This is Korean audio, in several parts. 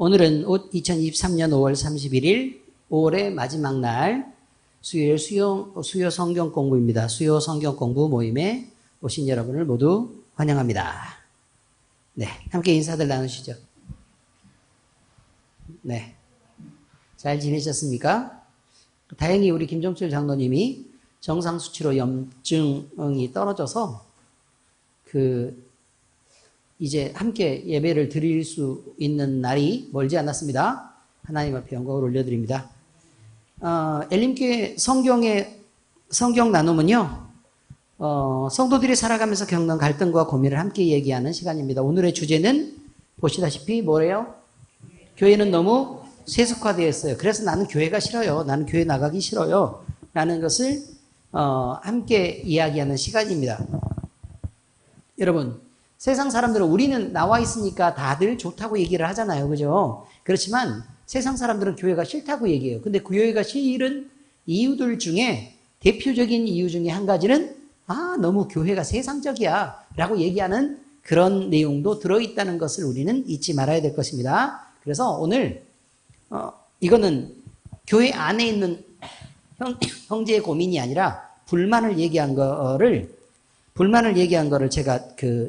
오늘은 2023년 5월 31일 5월의 마지막 날 수요일 수요 성경 공부입니다. 수요 성경 공부 모임에 오신 여러분을 모두 환영합니다. 네, 함께 인사들 나누시죠. 네, 잘 지내셨습니까? 다행히 우리 김종철 장로님이 정상 수치로 염증이 떨어져서 이제 함께 예배를 드릴 수 있는 날이 멀지 않았습니다. 하나님 앞에 영광을 올려드립니다. 엘림교회 성경 나눔은요, 성도들이 살아가면서 겪는 갈등과 고민을 함께 얘기하는 시간입니다. 오늘의 주제는 보시다시피 뭐래요? 교회는 너무 세속화되어 있어요. 그래서 나는 교회가 싫어요. 나는 교회 나가기 싫어요. 라는 것을 함께 이야기하는 시간입니다. 여러분, 세상 사람들은 우리는 나와 있으니까 다들 좋다고 얘기를 하잖아요. 그죠? 그렇지만 세상 사람들은 교회가 싫다고 얘기해요. 근데 그 교회가 싫은 이유들 중에 대표적인 이유 중에 한 가지는 너무 교회가 세상적이야 라고 얘기하는 그런 내용도 들어있다는 것을 우리는 잊지 말아야 될 것입니다. 그래서 오늘 이거는 교회 안에 있는 형제의 고민이 아니라 불만을 얘기한 거를 제가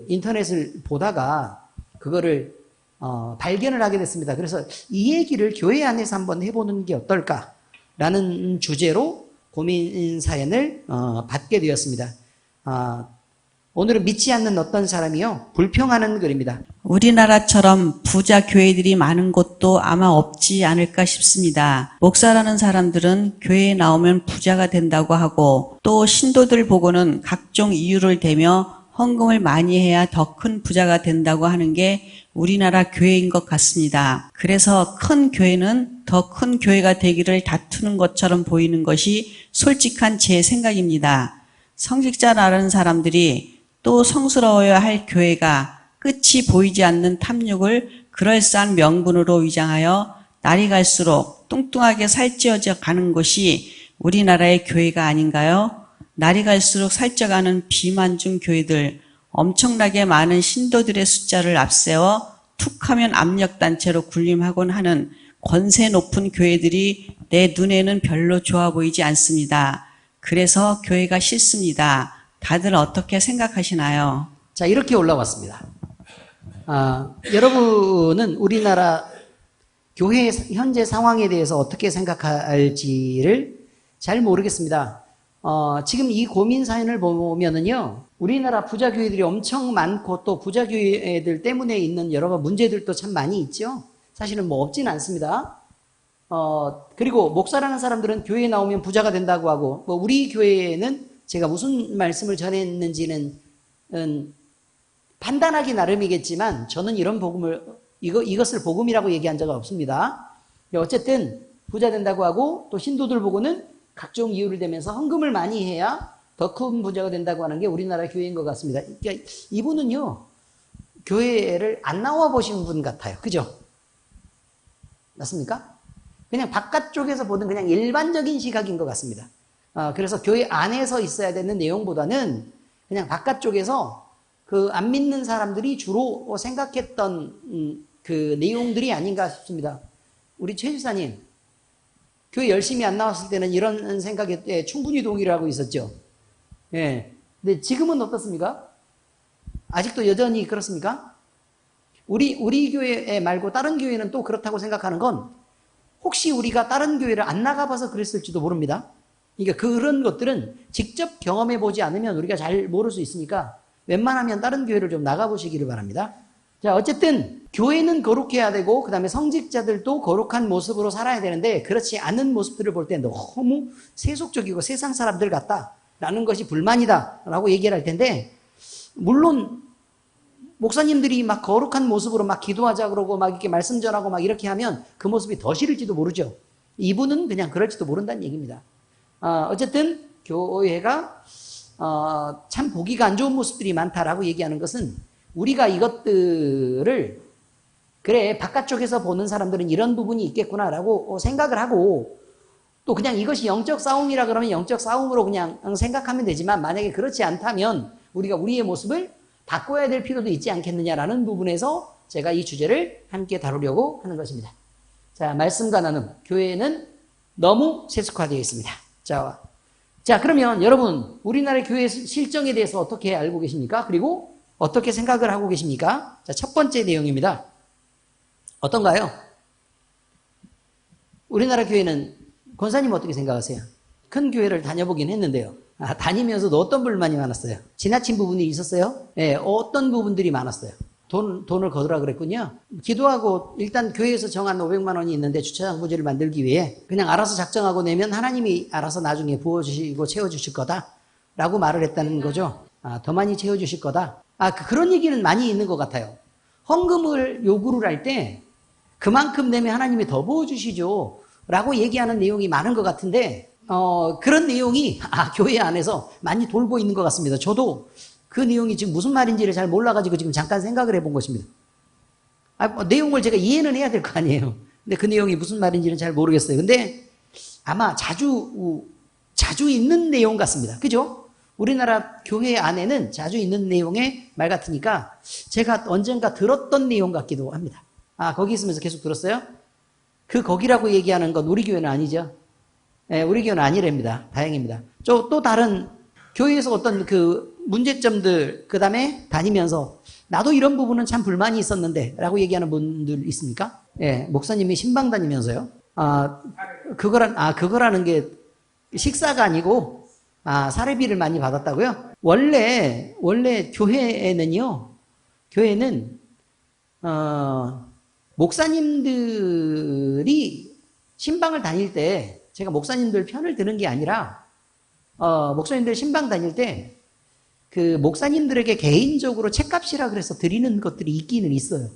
인터넷을 보다가 그거를 발견을 하게 됐습니다. 그래서 이 얘기를 교회 안에서 한번 해보는 게 어떨까라는 주제로 고민 사연을 받게 되었습니다. 오늘은 믿지 않는 어떤 사람이요, 불평하는 글입니다. 우리나라처럼 부자 교회들이 많은 곳도 아마 없지 않을까 싶습니다. 목사라는 사람들은 교회에 나오면 부자가 된다고 하고, 또 신도들 보고는 각종 이유를 대며 헌금을 많이 해야 더 큰 부자가 된다고 하는 게 우리나라 교회인 것 같습니다. 그래서 큰 교회는 더 큰 교회가 되기를 다투는 것처럼 보이는 것이 솔직한 제 생각입니다. 성직자라는 사람들이 또 성스러워야 할 교회가 끝이 보이지 않는 탐욕을 그럴싸한 명분으로 위장하여 날이 갈수록 뚱뚱하게 살찌어져 가는 것이 우리나라의 교회가 아닌가요? 날이 갈수록 살쪄가는 비만중 교회들, 엄청나게 많은 신도들의 숫자를 앞세워 툭하면 압력단체로 군림하곤 하는 권세 높은 교회들이 내 눈에는 별로 좋아 보이지 않습니다. 그래서 교회가 싫습니다. 다들 어떻게 생각하시나요? 자, 이렇게 올라왔습니다. 여러분은 우리나라 교회의 현재 상황에 대해서 어떻게 생각할지를 잘 모르겠습니다. 지금 이 고민 사연을 보면은요, 우리나라 부자 교회들이 엄청 많고 또 부자 교회들 때문에 있는 여러 문제들도 참 많이 있죠. 사실은 뭐 없지는 않습니다. 그리고 목사라는 사람들은 교회에 나오면 부자가 된다고 하고, 우리 교회에는 제가 무슨 말씀을 전했는지는 판단하기 나름이겠지만 저는 이것을 복음이라고 얘기한 적은 없습니다. 어쨌든 부자 된다고 하고, 또 신도들 보고는 각종 이유를 대면서 헌금을 많이 해야 더 큰 부자가 된다고 하는 게 우리나라 교회인 것 같습니다. 그러니까 이분은요, 교회를 안 나와 보신 분 같아요. 그죠? 맞습니까? 그냥 바깥쪽에서 보는 그냥 일반적인 시각인 것 같습니다. 그래서 교회 안에서 있어야 되는 내용보다는 그냥 바깥쪽에서 안 믿는 사람들이 주로 생각했던 그 내용들이 아닌가 싶습니다. 우리 최 집사님, 교회 열심히 안 나왔을 때는 이런 생각에 충분히 동의를 하고 있었죠. 예. 근데 지금은 어떻습니까? 아직도 여전히 그렇습니까? 우리 교회 말고 다른 교회는 또 그렇다고 생각하는 건, 혹시 우리가 다른 교회를 안 나가봐서 그랬을지도 모릅니다. 그러니까 그런 것들은 직접 경험해보지 않으면 우리가 잘 모를 수 있으니까 웬만하면 다른 교회를 좀 나가보시기를 바랍니다. 자, 어쨌든 교회는 거룩해야 되고, 그 다음에 성직자들도 거룩한 모습으로 살아야 되는데, 그렇지 않은 모습들을 볼 때 너무 세속적이고 세상 사람들 같다라는 것이 불만이다라고 얘기를 할 텐데, 물론 목사님들이 막 거룩한 모습으로 막 기도하자 그러고 막 이렇게 말씀 전하고 막 이렇게 하면 그 모습이 더 싫을지도 모르죠. 이분은 그냥 그럴지도 모른다는 얘기입니다. 어쨌든 교회가 참 보기가 안 좋은 모습들이 많다라고 얘기하는 것은, 우리가 이것들을 그래 바깥쪽에서 보는 사람들은 이런 부분이 있겠구나라고 생각을 하고, 또 그냥 이것이 영적 싸움이라 그러면 영적 싸움으로 그냥 생각하면 되지만, 만약에 그렇지 않다면 우리가 우리의 모습을 바꿔야 될 필요도 있지 않겠느냐라는 부분에서 제가 이 주제를 함께 다루려고 하는 것입니다. 자, 말씀과 나눔. 교회는 너무 세속화되어 있습니다. 자, 그러면 여러분, 우리나라 교회 실정에 대해서 어떻게 알고 계십니까? 그리고 어떻게 생각을 하고 계십니까? 자, 첫 번째 내용입니다. 어떤가요? 우리나라 교회는, 권사님 어떻게 생각하세요? 큰 교회를 다녀보긴 했는데요. 다니면서도 어떤 불만이 많았어요? 지나친 부분이 있었어요? 네, 어떤 부분들이 많았어요? 돈을 거두라 그랬군요. 기도하고 일단 교회에서 정한 500만 원이 있는데 주차장 부지를 만들기 위해 그냥 알아서 작정하고 내면 하나님이 알아서 나중에 부어주시고 채워주실 거다라고 말을 했다는 거죠. 더 많이 채워주실 거다. 그런 얘기는 많이 있는 것 같아요. 헌금을 요구를 할 때 그만큼 내면 하나님이 더 부어주시죠 라고 얘기하는 내용이 많은 것 같은데 그런 내용이 교회 안에서 많이 돌고 있는 것 같습니다. 저도 그 내용이 지금 무슨 말인지를 잘 몰라가지고 지금 잠깐 생각을 해본 것입니다. 내용을 제가 이해는 해야 될 거 아니에요. 근데 그 내용이 무슨 말인지는 잘 모르겠어요. 근데 아마 자주 있는 내용 같습니다. 그죠? 우리나라 교회 안에는 자주 있는 내용의 말 같으니까 제가 언젠가 들었던 내용 같기도 합니다. 거기 있으면서 계속 들었어요? 거기라고 얘기하는 건 우리 교회는 아니죠? 네, 우리 교회는 아니랍니다. 다행입니다. 또 다른 교회에서 어떤 문제점들, 그 다음에 다니면서 나도 이런 부분은 참 불만이 있었는데 라고 얘기하는 분들 있습니까? 예, 목사님이 신방 다니면서요. 그거라는 게 식사가 아니고 사례비를 많이 받았다고요? 원래 교회는 목사님들이 신방을 다닐 때 제가 목사님들 편을 드는 게 아니라 목사님들 신방 다닐 때 목사님들에게 개인적으로 책값이라 그래서 드리는 것들이 있기는 있어요.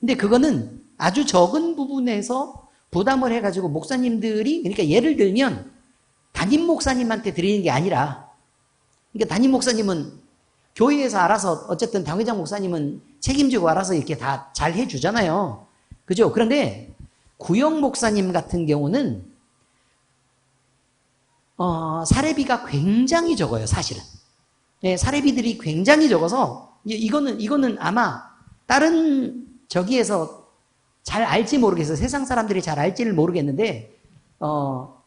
근데 그거는 아주 적은 부분에서 부담을 해가지고 목사님들이, 그러니까 예를 들면 담임 목사님한테 드리는 게 아니라, 그러니까 담임 목사님은 교회에서 알아서 어쨌든 당회장 목사님은 책임지고 알아서 이렇게 다 잘 해주잖아요. 그죠? 그런데 구역 목사님 같은 경우는 사례비가 굉장히 적어요, 사실은. 네, 사례비들이 굉장히 적어서 이거는 아마 다른 저기에서 잘 알지 모르겠어요. 세상 사람들이 잘 알지를 모르겠는데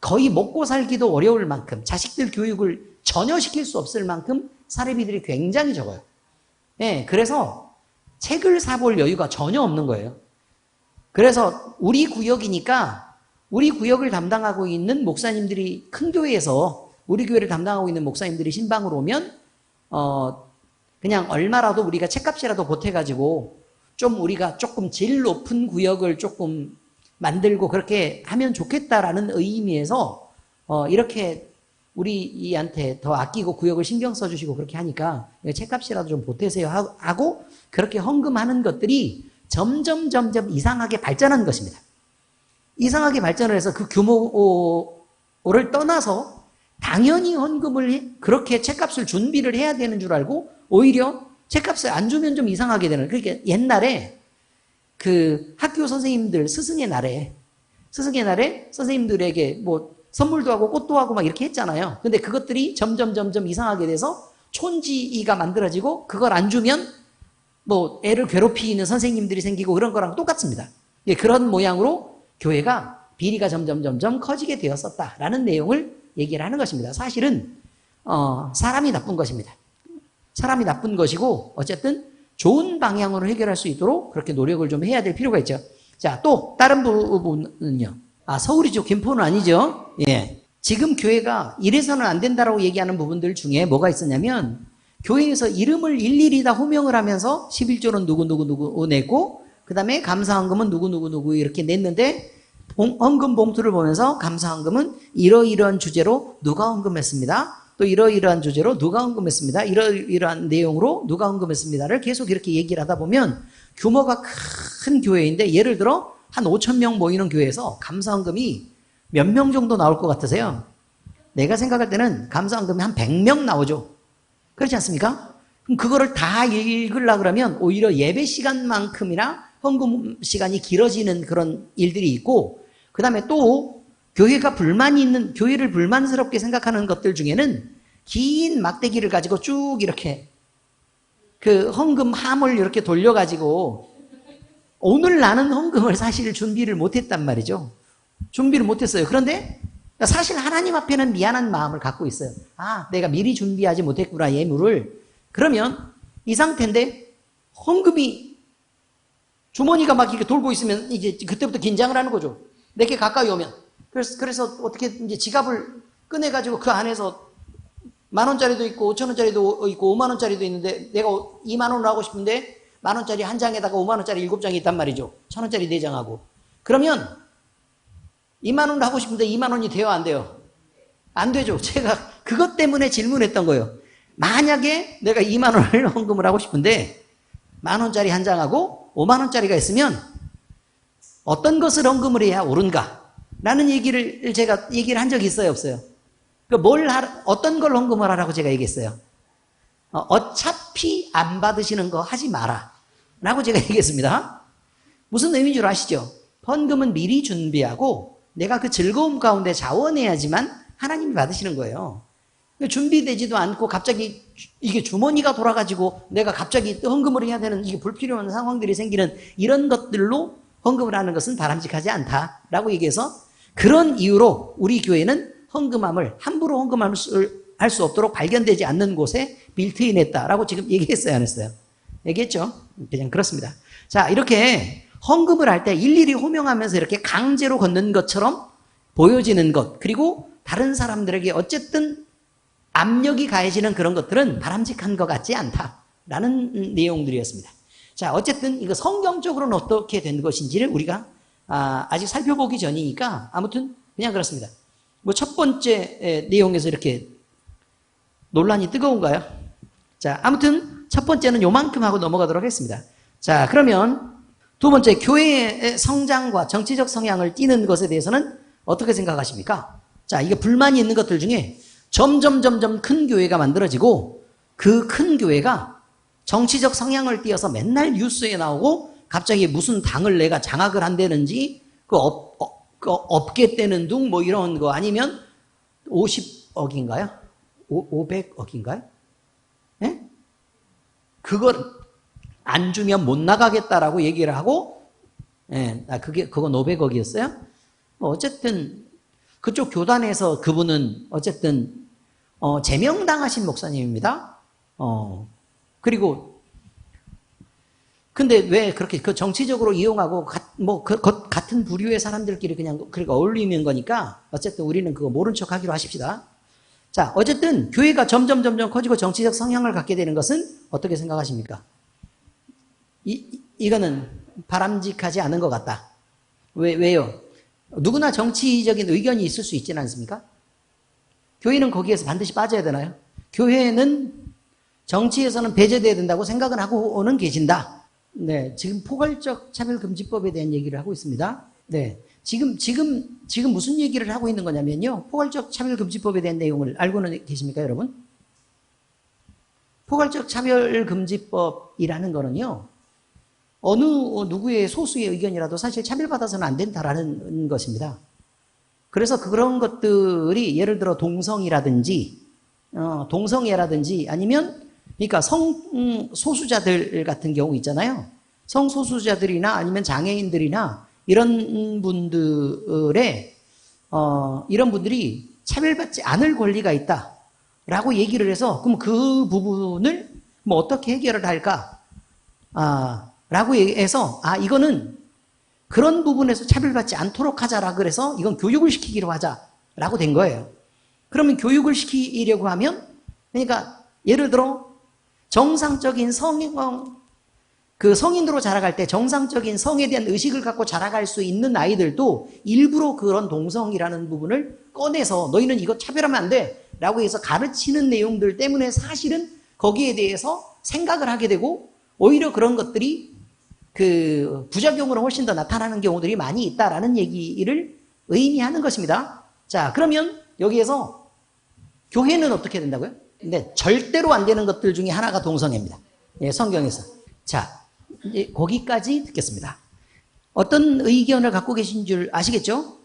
거의 먹고 살기도 어려울 만큼 자식들 교육을 전혀 시킬 수 없을 만큼 사례비들이 굉장히 적어요. 네, 그래서 책을 사볼 여유가 전혀 없는 거예요. 그래서 우리 구역이니까 우리 구역을 담당하고 있는 목사님들이 큰 교회에서 우리 교회를 담당하고 있는 목사님들이 신방으로 오면 그냥 얼마라도 우리가 책값이라도 보태가지고 좀 우리가 조금 질 높은 구역을 조금 만들고 그렇게 하면 좋겠다라는 의미에서 이렇게 우리한테 더 아끼고 구역을 신경 써주시고 그렇게 하니까 책값이라도 좀 보태세요 하고 그렇게 헌금하는 것들이 점점 이상하게 발전한 것입니다. 이상하게 발전을 해서 그 규모를 떠나서 당연히 헌금을 그렇게 책값을 준비를 해야 되는 줄 알고 오히려 책값을 안 주면 좀 이상하게 되는. 그러니까 옛날에 학교 선생님들 스승의 날에 선생님들에게 뭐 선물도 하고 꽃도 하고 막 이렇게 했잖아요. 근데 그것들이 점점 이상하게 돼서 촌지가 만들어지고 그걸 안 주면 뭐 애를 괴롭히는 선생님들이 생기고 그런 거랑 똑같습니다. 그런 모양으로 교회가 비리가 점점 커지게 되었었다라는 내용을 얘기를 하는 것입니다. 사실은 사람이 나쁜 것입니다. 사람이 나쁜 것이고 어쨌든 좋은 방향으로 해결할 수 있도록 그렇게 노력을 좀 해야 될 필요가 있죠. 자, 또 다른 부분은요. 서울이죠. 김포는 아니죠. 예. 지금 교회가 이래서는 안 된다라고 얘기하는 부분들 중에 뭐가 있었냐면 교회에서 이름을 일일이 다 호명을 하면서 11조는 누구 냈고 그 다음에 감사헌금은 누구 이렇게 냈는데 헌금 봉투를 보면서 감사헌금은 이러이러한 주제로 누가 헌금했습니다. 또 이러이러한 주제로 누가 헌금했습니다. 이러이러한 내용으로 누가 헌금했습니다를 계속 이렇게 얘기를 하다 보면 규모가 큰 교회인데 예를 들어 한 5,000명 모이는 교회에서 감사헌금이 몇 명 정도 나올 것 같으세요? 내가 생각할 때는 감사헌금이 한 100명 나오죠. 그렇지 않습니까? 그럼 그거를 다 읽으려고 그러면 오히려 예배 시간만큼이나 헌금 시간이 길어지는 그런 일들이 있고 그 다음에 또 교회가 불만이 있는, 교회를 불만스럽게 생각하는 것들 중에는 긴 막대기를 가지고 쭉 이렇게 헌금 함을 이렇게 돌려가지고 오늘 나는 헌금을 사실 준비를 못했단 말이죠. 준비를 못했어요. 그런데 사실 하나님 앞에는 미안한 마음을 갖고 있어요. 아, 내가 미리 준비하지 못했구나, 예물을. 그러면 이 상태인데 헌금이 주머니가 막 이렇게 돌고 있으면 이제 그때부터 긴장을 하는 거죠. 내게 가까이 오면. 그래서 어떻게 이제 지갑을 꺼내가지고 그 안에서 10,000원짜리도 있고 5,000원짜리도 있고 50,000원짜리도 있는데 내가 20,000원을 하고 싶은데 10,000원짜리 한 장에다가 50,000원짜리 7장이 있단 말이죠. 1,000원짜리 4장하고. 그러면 20,000원을 하고 싶은데 20,000원이 돼요, 안 돼요? 안 되죠. 제가 그것 때문에 질문했던 거예요. 만약에 내가 20,000원을 헌금을 하고 싶은데 10,000원짜리 한 장하고 50,000원짜리가 있으면 어떤 것을 헌금을 해야 옳은가? 라는 제가 얘기를 한 적이 있어요, 없어요? 어떤 걸 헌금을 하라고 제가 얘기했어요? 어차피 안 받으시는 거 하지 마라. 라고 제가 얘기했습니다. 무슨 의미인 줄 아시죠? 헌금은 미리 준비하고 내가 그 즐거움 가운데 자원해야지만 하나님이 받으시는 거예요. 준비되지도 않고 갑자기 이게 주머니가 돌아가지고 내가 갑자기 헌금을 해야 되는 이게 불필요한 상황들이 생기는 이런 것들로 헌금을 하는 것은 바람직하지 않다라고 얘기해서 그런 이유로 우리 교회는 헌금함을 함부로 헌금할 수 없도록 발견되지 않는 곳에 빌트인했다라고 지금 얘기했어요, 안 했어요? 얘기했죠? 그냥 그렇습니다. 자, 이렇게 헌금을 할 때 일일이 호명하면서 이렇게 강제로 걷는 것처럼 보여지는 것, 그리고 다른 사람들에게 어쨌든 압력이 가해지는 그런 것들은 바람직한 것 같지 않다라는 내용들이었습니다. 자, 어쨌든 이거 성경적으로는 어떻게 된 것인지를 우리가 아직 살펴보기 전이니까 아무튼 그냥 그렇습니다. 뭐 첫 번째 내용에서 이렇게 논란이 뜨거운가요? 자, 아무튼 첫 번째는 요만큼 하고 넘어가도록 하겠습니다. 자, 그러면 두 번째, 교회의 성장과 정치적 성향을 띠는 것에 대해서는 어떻게 생각하십니까? 자, 이게 불만이 있는 것들 중에 점점 큰 교회가 만들어지고 그 큰 교회가 정치적 성향을 띠어서 맨날 뉴스에 나오고 갑자기 무슨 당을 내가 장악을 한다는지 업계 떼는 둥 뭐 이런 거 아니면 50억인가요? 500억인가요? 예? 그걸 안 주면 못 나가겠다라고 얘기를 하고, 예, 그건 500억이었어요? 어쨌든, 그쪽 교단에서 그분은 어쨌든, 제명당하신 목사님입니다. 그리고, 근데 왜 그렇게 그 정치적으로 이용하고, 같은 부류의 사람들끼리 그냥, 그러니까 어울리는 거니까, 어쨌든 우리는 그거 모른 척 하기로 하십시다. 자, 어쨌든, 교회가 점점 커지고 정치적 성향을 갖게 되는 것은 어떻게 생각하십니까? 이거는 바람직하지 않은 것 같다. 왜요? 누구나 정치적인 의견이 있을 수 있지는 않습니까? 교회는 거기에서 반드시 빠져야 되나요? 교회는 정치에서는 배제돼야 된다고 생각은 하고는 계신다. 네, 지금 포괄적 차별금지법에 대한 얘기를 하고 있습니다. 네, 지금 무슨 얘기를 하고 있는 거냐면요. 포괄적 차별금지법에 대한 내용을 알고는 계십니까, 여러분? 포괄적 차별금지법이라는 거는요. 어느 누구의 소수의 의견이라도 사실 차별받아서는 안 된다라는 것입니다. 그래서 그런 것들이 예를 들어 동성애라든지 아니면 그러니까 성소수자들 같은 경우 있잖아요. 성소수자들이나 아니면 장애인들이나 이런 분들의 이런 분들이 차별받지 않을 권리가 있다라고 얘기를 해서 그럼 그 부분을 뭐 어떻게 해결을 할까? 라고 해서 이거는 그런 부분에서 차별받지 않도록 하자라 그래서 이건 교육을 시키기로 하자라고 된 거예요. 그러면 교육을 시키려고 하면 그러니까 예를 들어 정상적인 성인으로 자라갈 때 정상적인 성에 대한 의식을 갖고 자라갈 수 있는 아이들도 일부러 그런 동성이라는 부분을 꺼내서 너희는 이거 차별하면 안 돼 라고 해서 가르치는 내용들 때문에 사실은 거기에 대해서 생각을 하게 되고 오히려 그런 것들이 그 부작용으로 훨씬 더 나타나는 경우들이 많이 있다라는 얘기를 의미하는 것입니다. 자, 그러면 여기에서 교회는 어떻게 된다고요? 근데 절대로 안 되는 것들 중에 하나가 동성애입니다. 예, 성경에서. 자, 이제 거기까지 듣겠습니다. 어떤 의견을 갖고 계신 줄 아시겠죠?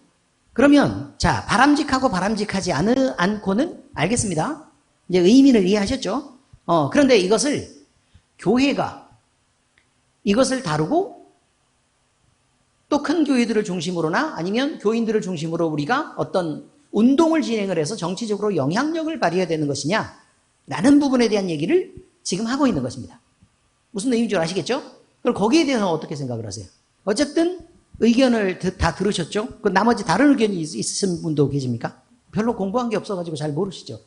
그러면 자, 바람직하고 바람직하지 않고는 알겠습니다. 이제 의미를 이해하셨죠? 그런데 이것을 교회가 이것을 다루고 또 큰 교회들을 중심으로나 아니면 교인들을 중심으로 우리가 어떤 운동을 진행을 해서 정치적으로 영향력을 발휘해야 되는 것이냐 라는 부분에 대한 얘기를 지금 하고 있는 것입니다. 무슨 내용인 줄 아시겠죠? 그럼 거기에 대해서 어떻게 생각을 하세요? 어쨌든 의견을 다 들으셨죠? 그 나머지 다른 의견이 있으신 분도 계십니까? 별로 공부한 게 없어가지고 잘 모르시죠?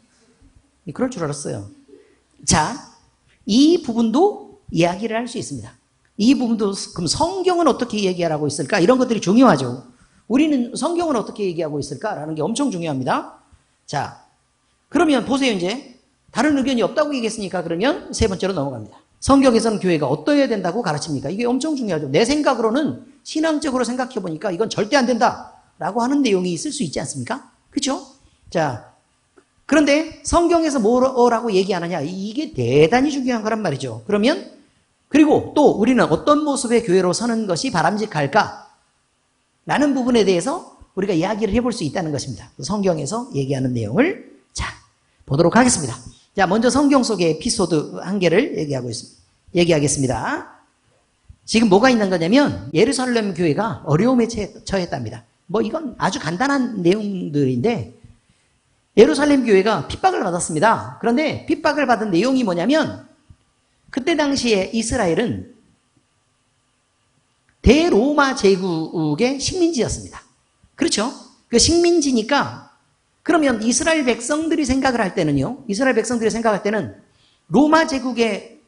그럴 줄 알았어요. 자, 이 부분도 이야기를 할 수 있습니다. 이 부분도 그럼 성경은 어떻게 얘기하고 있을까? 이런 것들이 중요하죠. 우리는 성경은 어떻게 얘기하고 있을까라는 게 엄청 중요합니다. 자, 그러면 보세요. 이제 다른 의견이 없다고 얘기했으니까 그러면 세 번째로 넘어갑니다. 성경에서는 교회가 어떠해야 된다고 가르칩니까? 이게 엄청 중요하죠. 내 생각으로는 신앙적으로 생각해 보니까 이건 절대 안 된다라고 하는 내용이 있을 수 있지 않습니까? 그렇죠? 자, 그런데 성경에서 뭐라고 얘기하느냐? 이게 대단히 중요한 거란 말이죠. 그러면 그리고 또 우리는 어떤 모습의 교회로 서는 것이 바람직할까? 라는 부분에 대해서 우리가 이야기를 해볼 수 있다는 것입니다. 성경에서 얘기하는 내용을 자 보도록 하겠습니다. 자, 먼저 성경 속의 에피소드 한 개를 얘기하겠습니다. 지금 뭐가 있는 거냐면 예루살렘 교회가 어려움에 처했답니다. 뭐 이건 아주 간단한 내용들인데 예루살렘 교회가 핍박을 받았습니다. 그런데 핍박을 받은 내용이 뭐냐면 그때 당시에 이스라엘은 대로마 제국의 식민지였습니다. 그렇죠? 그 식민지니까 그러면 이스라엘 백성들이 생각을 할 때는요. 이스라엘 백성들이 생각할 때는 로마 제국의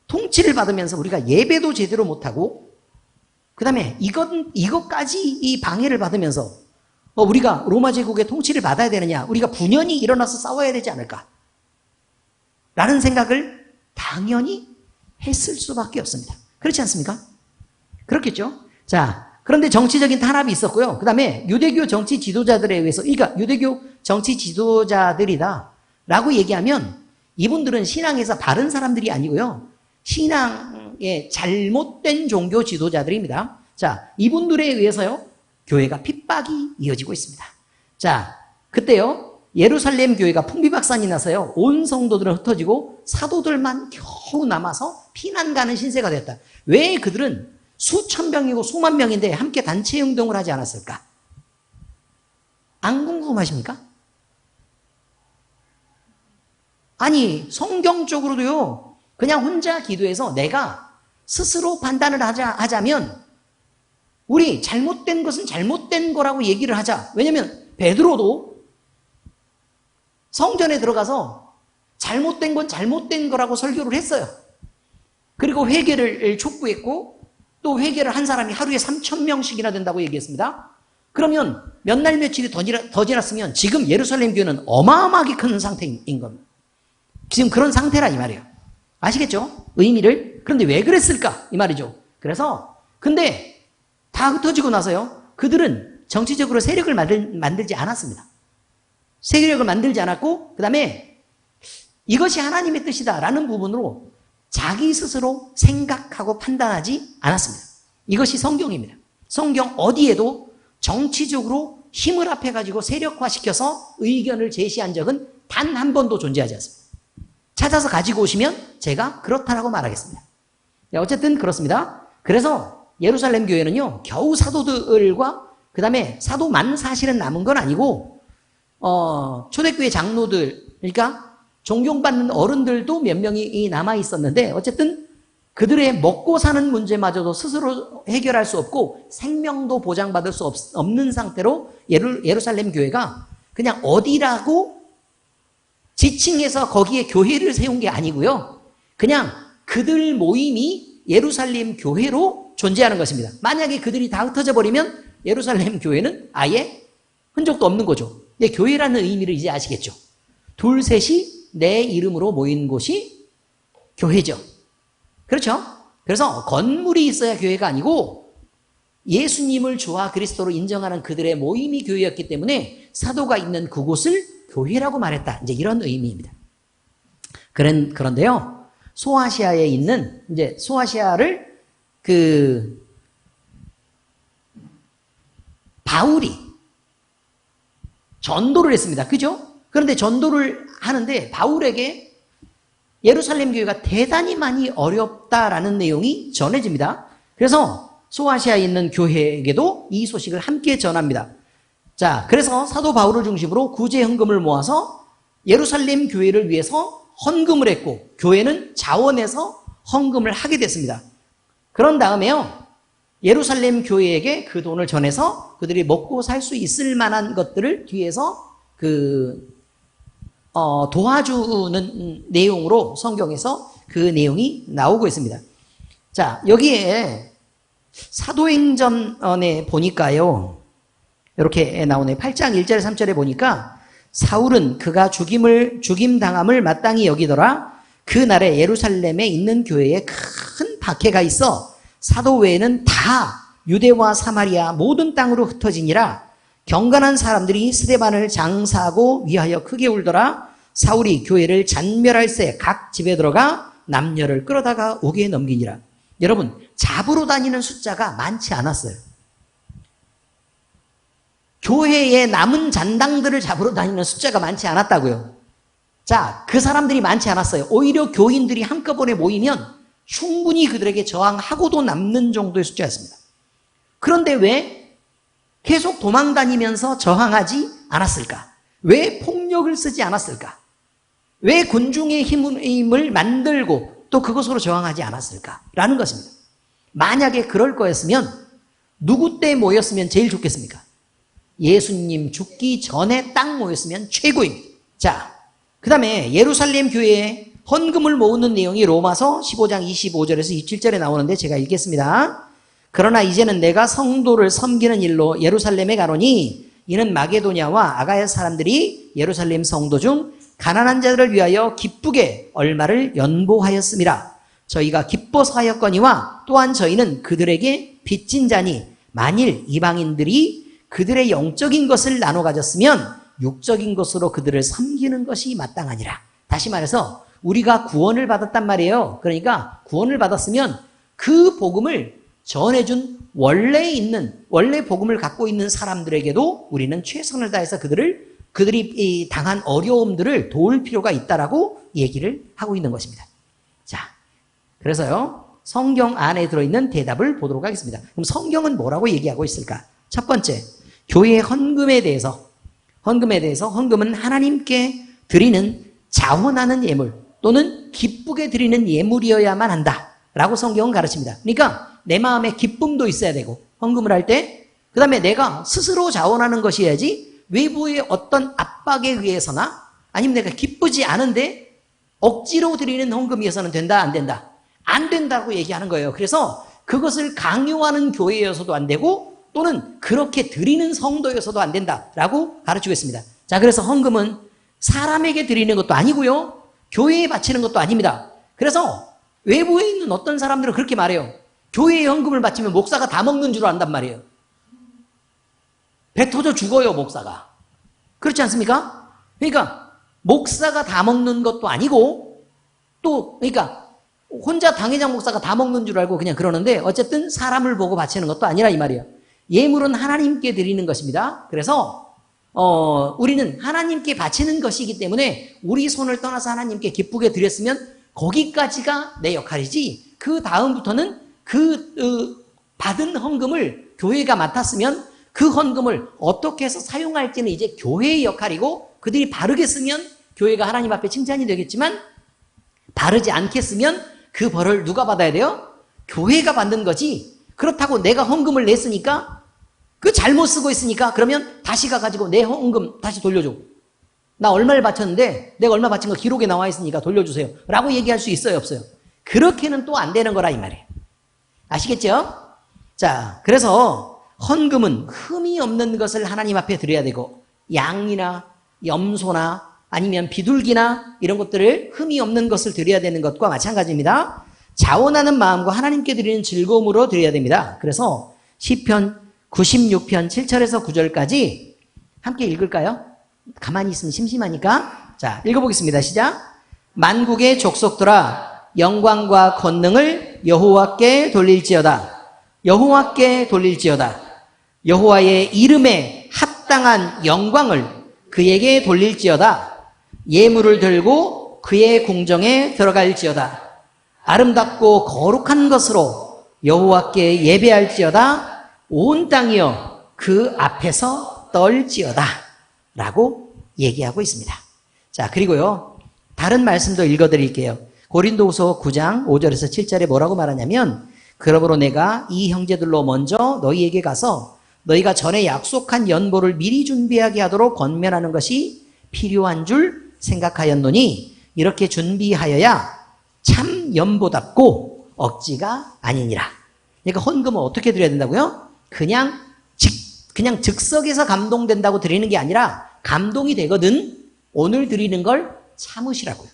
통치를 받으면서 우리가 예배도 제대로 못하고 그 다음에 이것까지 이 방해를 받으면서 우리가 로마 제국의 통치를 받아야 되느냐, 우리가 분연히 일어나서 싸워야 되지 않을까 라는 생각을 당연히 했을 수밖에 없습니다. 그렇지 않습니까? 그렇겠죠? 자, 그런데 정치적인 탄압이 있었고요. 그 다음에 유대교 정치 지도자들에 의해서, 그러니까 유대교 정치 지도자들이다 라고 얘기하면 이분들은 신앙에서 바른 사람들이 아니고요. 신앙의 잘못된 종교 지도자들입니다. 자, 이분들에 의해서요. 교회가 핍박이 이어지고 있습니다. 자, 그때요. 예루살렘 교회가 풍비박산이 나서요. 온 성도들은 흩어지고 사도들만 겨우 남아서 피난 가는 신세가 됐다. 왜 그들은 수천 명이고 수만 명인데 함께 단체 행동을 하지 않았을까? 안 궁금하십니까? 아니, 성경적으로도요. 그냥 혼자 기도해서 내가 스스로 판단을 하자면 우리 잘못된 것은 잘못된 거라고 얘기를 하자. 왜냐하면 베드로도 성전에 들어가서 잘못된 건 잘못된 거라고 설교를 했어요. 그리고 회개를 촉구했고 또 회개를 한 사람이 하루에 3,000명씩이나 된다고 얘기했습니다. 그러면 몇 날 며칠이 더 지났으면 지금 예루살렘 교회는 어마어마하게 큰 상태인 겁니다. 지금 그런 상태라 이 말이에요. 아시겠죠? 의미를. 그런데 왜 그랬을까? 이 말이죠. 그래서 근데 다 흩어지고 나서요. 그들은 정치적으로 세력을 만들지 않았습니다. 세력을 만들지 않았고 그 다음에 이것이 하나님의 뜻이다라는 부분으로 자기 스스로 생각하고 판단하지 않았습니다. 이것이 성경입니다. 성경 어디에도 정치적으로 힘을 합해가지고 세력화시켜서 의견을 제시한 적은 단 한 번도 존재하지 않습니다. 찾아서 가지고 오시면 제가 그렇다라고 말하겠습니다. 어쨌든 그렇습니다. 그래서 예루살렘 교회는요, 겨우 사도들과 그 다음에 사도만 사실은 남은 건 아니고 초대교회 장로들, 그러니까 존경받는 어른들도 몇 명이 남아 있었는데 어쨌든 그들의 먹고 사는 문제마저도 스스로 해결할 수 없고 생명도 보장받을 수 없는 상태로 예루살렘 교회가 그냥 어디라고 지칭해서 거기에 교회를 세운 게 아니고요. 그냥 그들 모임이 예루살렘 교회로 존재하는 것입니다. 만약에 그들이 다 흩어져 버리면 예루살렘 교회는 아예 흔적도 없는 거죠. 근데 교회라는 의미를 이제 아시겠죠. 둘, 셋이 내 이름으로 모인 곳이 교회죠. 그렇죠? 그래서 건물이 있어야 교회가 아니고 예수님을 주와 그리스도로 인정하는 그들의 모임이 교회였기 때문에 사도가 있는 그곳을 교회라고 말했다. 이제 이런 의미입니다. 그런데요, 소아시아에 있는, 이제 소아시아를 바울이 전도를 했습니다. 그죠? 그런데 전도를 하는데 바울에게 예루살렘 교회가 대단히 많이 어렵다라는 내용이 전해집니다. 그래서 소아시아에 있는 교회에게도 이 소식을 함께 전합니다. 자, 그래서 사도 바울을 중심으로 구제 헌금을 모아서 예루살렘 교회를 위해서 헌금을 했고, 교회는 자원해서 헌금을 하게 됐습니다. 그런 다음에요, 예루살렘 교회에게 그 돈을 전해서 그들이 먹고 살 수 있을 만한 것들을 뒤에서 도와주는 내용으로 성경에서 그 내용이 나오고 있습니다. 자, 여기에 사도행전에 보니까요, 이렇게 나오네요. 8장 1절 3절에 보니까 사울은 그가 죽임당함을 마땅히 여기더라. 그날에 예루살렘에 있는 교회에 큰 박해가 있어 사도 외에는 다 유대와 사마리아 모든 땅으로 흩어지니라. 경건한 사람들이 스데반을 장사하고 위하여 크게 울더라. 사울이 교회를 잔멸할새 각 집에 들어가 남녀를 끌어다가 옥에 넘기니라. 여러분, 잡으러 다니는 숫자가 많지 않았어요. 교회에 남은 잔당들을 잡으러 다니는 숫자가 많지 않았다고요. 자, 그 사람들이 많지 않았어요. 오히려 교인들이 한꺼번에 모이면 충분히 그들에게 저항하고도 남는 정도의 숫자였습니다. 그런데 왜 계속 도망다니면서 저항하지 않았을까? 왜 폭력을 쓰지 않았을까? 왜 군중의 힘을 만들고 또 그것으로 저항하지 않았을까라는 것입니다. 만약에 그럴 거였으면 누구 때 모였으면 제일 좋겠습니까? 예수님 죽기 전에 딱 모였으면 최고입니다. 자, 그 다음에 예루살렘 교회에 헌금을 모으는 내용이 로마서 15장 25절에서 27절에 나오는데 제가 읽겠습니다. 그러나 이제는 내가 성도를 섬기는 일로 예루살렘에 가노니 이는 마게도냐와 아가야 사람들이 예루살렘 성도 중 가난한 자들을 위하여 기쁘게 얼마를 연보하였음이라. 저희가 기뻐서 하였거니와 또한 저희는 그들에게 빚진 자니 만일 이방인들이 그들의 영적인 것을 나눠 가졌으면 육적인 것으로 그들을 섬기는 것이 마땅하니라. 다시 말해서 우리가 구원을 받았단 말이에요. 그러니까 구원을 받았으면 그 복음을 전해준 원래 복음을 갖고 있는 사람들에게도 우리는 최선을 다해서 그들이 당한 어려움들을 도울 필요가 있다라고 얘기를 하고 있는 것입니다. 자, 그래서요, 성경 안에 들어있는 대답을 보도록 하겠습니다. 그럼 성경은 뭐라고 얘기하고 있을까? 첫 번째, 교회의 헌금에 대해서 헌금은 하나님께 드리는 자원하는 예물 또는 기쁘게 드리는 예물이어야만 한다라고 성경은 가르칩니다. 그러니까 내 마음에 기쁨도 있어야 되고 헌금을 할 때, 그 다음에 내가 스스로 자원하는 것이어야지 외부의 어떤 압박에 의해서나 아니면 내가 기쁘지 않은데 억지로 드리는 헌금이어서는 된다, 안 된다? 안 된다고 얘기하는 거예요. 그래서 그것을 강요하는 교회여서도 안 되고 또는 그렇게 드리는 성도여서도 안 된다라고 가르치고 있습니다. 자, 그래서 헌금은 사람에게 드리는 것도 아니고요, 교회에 바치는 것도 아닙니다. 그래서 외부에 있는 어떤 사람들은 그렇게 말해요. 교회에 헌금을 바치면 목사가 다 먹는 줄 안단 말이에요. 배 터져 죽어요, 목사가. 그렇지 않습니까? 그러니까 목사가 다 먹는 것도 아니고 또 그러니까 혼자 당회장 목사가 다 먹는 줄 알고 그냥 그러는데 어쨌든 사람을 보고 바치는 것도 아니라 이 말이에요. 예물은 하나님께 드리는 것입니다. 그래서 우리는 하나님께 바치는 것이기 때문에 우리 손을 떠나서 하나님께 기쁘게 드렸으면 거기까지가 내 역할이지, 그 다음부터는 받은 헌금을 교회가 맡았으면 그 헌금을 어떻게 해서 사용할지는 이제 교회의 역할이고, 그들이 바르게 쓰면 교회가 하나님 앞에 칭찬이 되겠지만 바르지 않게 쓰면 그 벌을 누가 받아야 돼요? 교회가 받는 거지. 그렇다고 내가 헌금을 냈으니까 그 잘못 쓰고 있으니까 그러면 다시 가가지고 내 헌금 다시 돌려줘. 나 얼마를 바쳤는데 내가 얼마 바친 거 기록에 나와 있으니까 돌려주세요 라고 얘기할 수 있어요, 없어요? 그렇게는 또 안 되는 거라 이 말이에요. 아시겠죠? 자, 그래서 헌금은 흠이 없는 것을 하나님 앞에 드려야 되고, 양이나 염소나 아니면 비둘기나 이런 것들을 흠이 없는 것을 드려야 되는 것과 마찬가지입니다. 자원하는 마음과 하나님께 드리는 즐거움으로 드려야 됩니다. 그래서 시편 96편 7절에서 9절까지 함께 읽을까요? 가만히 있으면 심심하니까. 자, 읽어보겠습니다. 시작. 만국의 족속들아, 영광과 권능을 여호와께 돌릴지어다. 여호와께 돌릴지어다. 여호와의 이름에 합당한 영광을 그에게 돌릴지어다. 예물을 들고 그의 궁정에 들어갈지어다. 아름답고 거룩한 것으로 여호와께 예배할지어다 온 땅이여 그 앞에서 떨지어다 라고 얘기하고 있습니다. 자, 그리고요 다른 말씀도 읽어드릴게요. 고린도후서 9장 5절에서 7절에 뭐라고 말하냐면, 그러므로 내가 이 형제들로 먼저 너희에게 가서 너희가 전에 약속한 연보를 미리 준비하게 하도록 권면하는 것이 필요한 줄 생각하였노니 이렇게 준비하여야 참 연보답고 억지가 아니니라. 그러니까 헌금은 어떻게 드려야 된다고요? 그냥 즉석에서 감동된다고 드리는 게 아니라 감동이 되거든 오늘 드리는 걸 참으시라고요.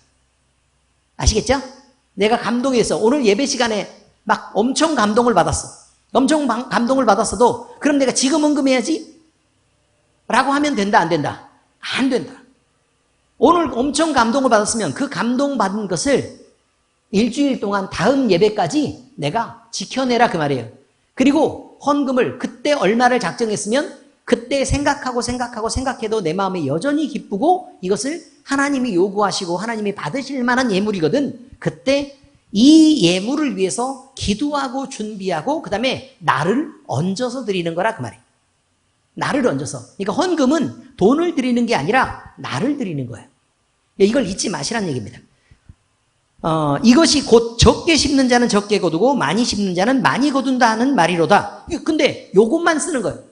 아시겠죠? 내가 감동해서 오늘 예배 시간에 막 엄청 감동을 받았어. 엄청 감동을 받았어도 그럼 내가 지금 헌금해야지? 라고 하면 된다, 안 된다? 안 된다. 오늘 엄청 감동을 받았으면 그 감동받은 것을 일주일 동안 다음 예배까지 내가 지켜내라 그 말이에요. 그리고 헌금을 그때 얼마를 작정했으면 그때 생각해도 내 마음이 여전히 기쁘고 이것을 하나님이 요구하시고 하나님이 받으실 만한 예물이거든. 그때 이 예물을 위해서 기도하고 준비하고 그 다음에 나를 얹어서 드리는 거라 그 말이에요. 나를 얹어서. 그러니까 헌금은 돈을 드리는 게 아니라 나를 드리는 거예요. 이걸 잊지 마시라는 얘기입니다. 이것이 곧 적게 심는 자는 적게 거두고 많이 심는 자는 많이 거둔다 하는 말이로다. 근데 요것만 쓰는 거예요.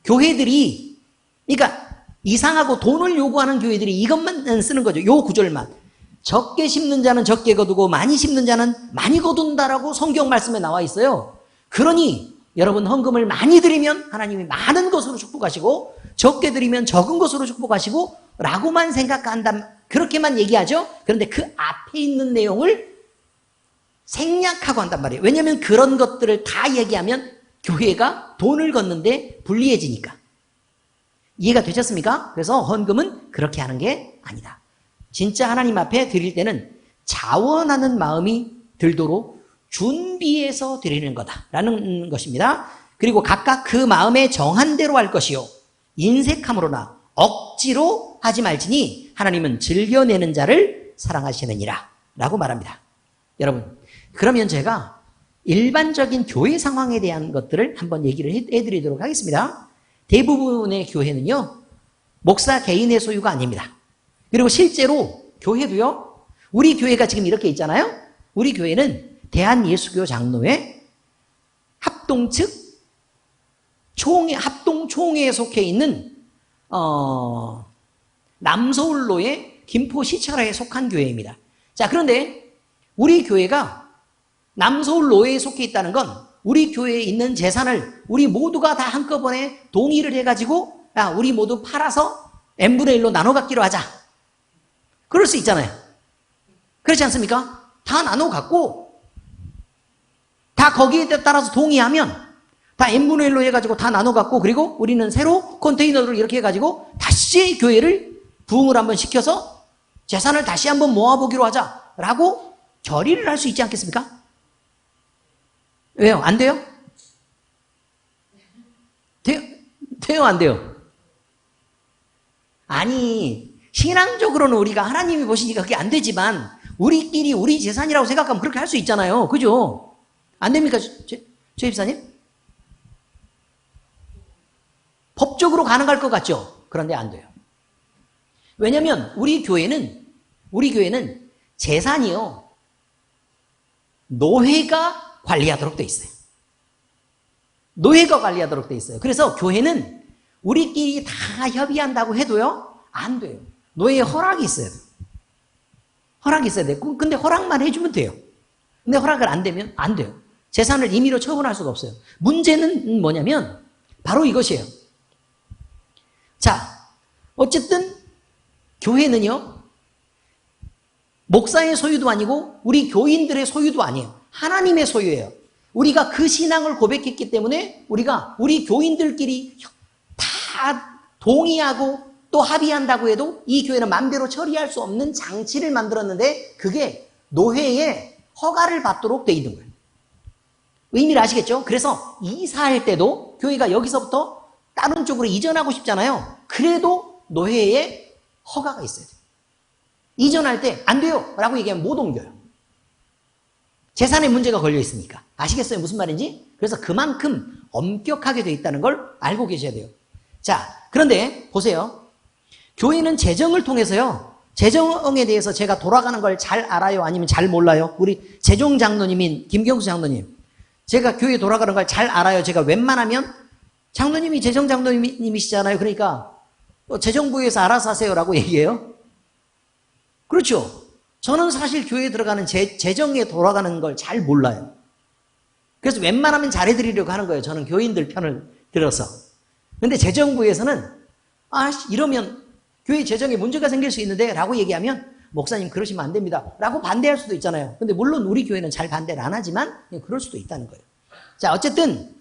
교회들이, 그러니까 이상하고 돈을 요구하는 교회들이 이것만 쓰는 거죠. 요 구절만. 적게 심는 자는 적게 거두고 많이 심는 자는 많이 거둔다라고 성경 말씀에 나와 있어요. 그러니 여러분 헌금을 많이 드리면 하나님이 많은 것으로 축복하시고 적게 드리면 적은 것으로 축복하시고 라고만 생각한다. 그렇게만 얘기하죠. 그런데 그 앞에 있는 내용을 생략하고 한단 말이에요. 왜냐하면 그런 것들을 다 얘기하면 교회가 돈을 걷는데 불리해지니까. 이해가 되셨습니까? 그래서 헌금은 그렇게 하는 게 아니다. 진짜 하나님 앞에 드릴 때는 자원하는 마음이 들도록 준비해서 드리는 거다라는 것입니다. 그리고 각각 그 마음에 정한 대로 할 것이요 인색함으로나 억지로 하지 말지니 하나님은 즐겨내는 자를 사랑하시느니라 라고 말합니다. 여러분, 그러면 제가 일반적인 교회 상황에 대한 것들을 한번 얘기를 해드리도록 하겠습니다. 대부분의 교회는요 목사 개인의 소유가 아닙니다. 그리고 실제로 교회도요, 우리 교회가 지금 이렇게 있잖아요. 우리 교회는 대한예수교 장로회 합동 측 합동총회에 속해 있는 남서울로의 김포시찰회에 속한 교회입니다. 자, 그런데 우리 교회가 남서울로에 속해 있다는 건 우리 교회에 있는 재산을 우리 모두가 다 한꺼번에 동의를 해가지고 우리 모두 팔아서 n분의 1로 나눠 갖기로 하자. 그럴 수 있잖아요. 그렇지 않습니까? 다 나눠 갖고 다 거기에 따라서 동의하면 다 n분의 1로 해가지고 다 나눠 갖고 그리고 우리는 새로 컨테이너를 이렇게 해가지고 다시 교회를 부흥을 한번 시켜서 재산을 다시 한번 모아보기로 하자라고 결의를 할 수 있지 않겠습니까? 왜요? 안 돼요? 돼요? 안 돼요? 아니, 신앙적으로는 우리가 하나님이 보시니까 그게 안 되지만 우리끼리 우리 재산이라고 생각하면 그렇게 할 수 있잖아요. 그죠? 안 됩니까? 최 집사님? 법적으로 가능할 것 같죠? 그런데 안 돼요. 왜냐하면 우리 교회는 재산이요 노회가 관리하도록 돼 있어요. 노회가 관리하도록 돼 있어요. 그래서 교회는 우리끼리 다 협의한다고 해도요 안 돼요. 노예의 허락이 있어야 돼요. 허락이 있어야 돼요. 근데 허락만 해주면 돼요. 근데 허락을 안 되면 안 돼요. 재산을 임의로 처분할 수가 없어요. 문제는 뭐냐면 바로 이것이에요. 자, 어쨌든 교회는요 목사의 소유도 아니고 우리 교인들의 소유도 아니에요. 하나님의 소유예요. 우리가 그 신앙을 고백했기 때문에 우리가 우리 교인들끼리 다 동의하고 또 합의한다고 해도 이 교회는 마음대로 처리할 수 없는 장치를 만들었는데 그게 노회의 허가를 받도록 돼 있는 거예요. 의미를 아시겠죠? 그래서 이사할 때도 교회가 여기서부터 다른 쪽으로 이전하고 싶잖아요. 그래도 노회의 허가가 있어야 돼요. 이전할 때 안 돼요 라고 얘기하면 못 옮겨요. 재산에 문제가 걸려 있으니까. 아시겠어요? 무슨 말인지? 그래서 그만큼 엄격하게 돼 있다는 걸 알고 계셔야 돼요. 자, 그런데 보세요. 교회는 재정을 통해서요. 재정에 대해서 제가 돌아가는 걸 잘 알아요? 아니면 잘 몰라요? 우리 재정 장로님인 김경수 장로님. 제가 교회 돌아가는 걸 잘 알아요? 제가 웬만하면 장로님이 재정 장로님이시잖아요. 그러니까 재정부에서 알아서 하세요라고 얘기해요. 그렇죠? 저는 사실 교회에 들어가는 재정에 돌아가는 걸 잘 몰라요. 그래서 웬만하면 잘해드리려고 하는 거예요. 저는 교인들 편을 들어서. 근데 재정부에서는 이러면 교회 재정에 문제가 생길 수 있는데 라고 얘기하면 목사님 그러시면 안 됩니다 라고 반대할 수도 있잖아요. 근데 물론 우리 교회는 잘 반대를 안 하지만 그럴 수도 있다는 거예요. 자, 어쨌든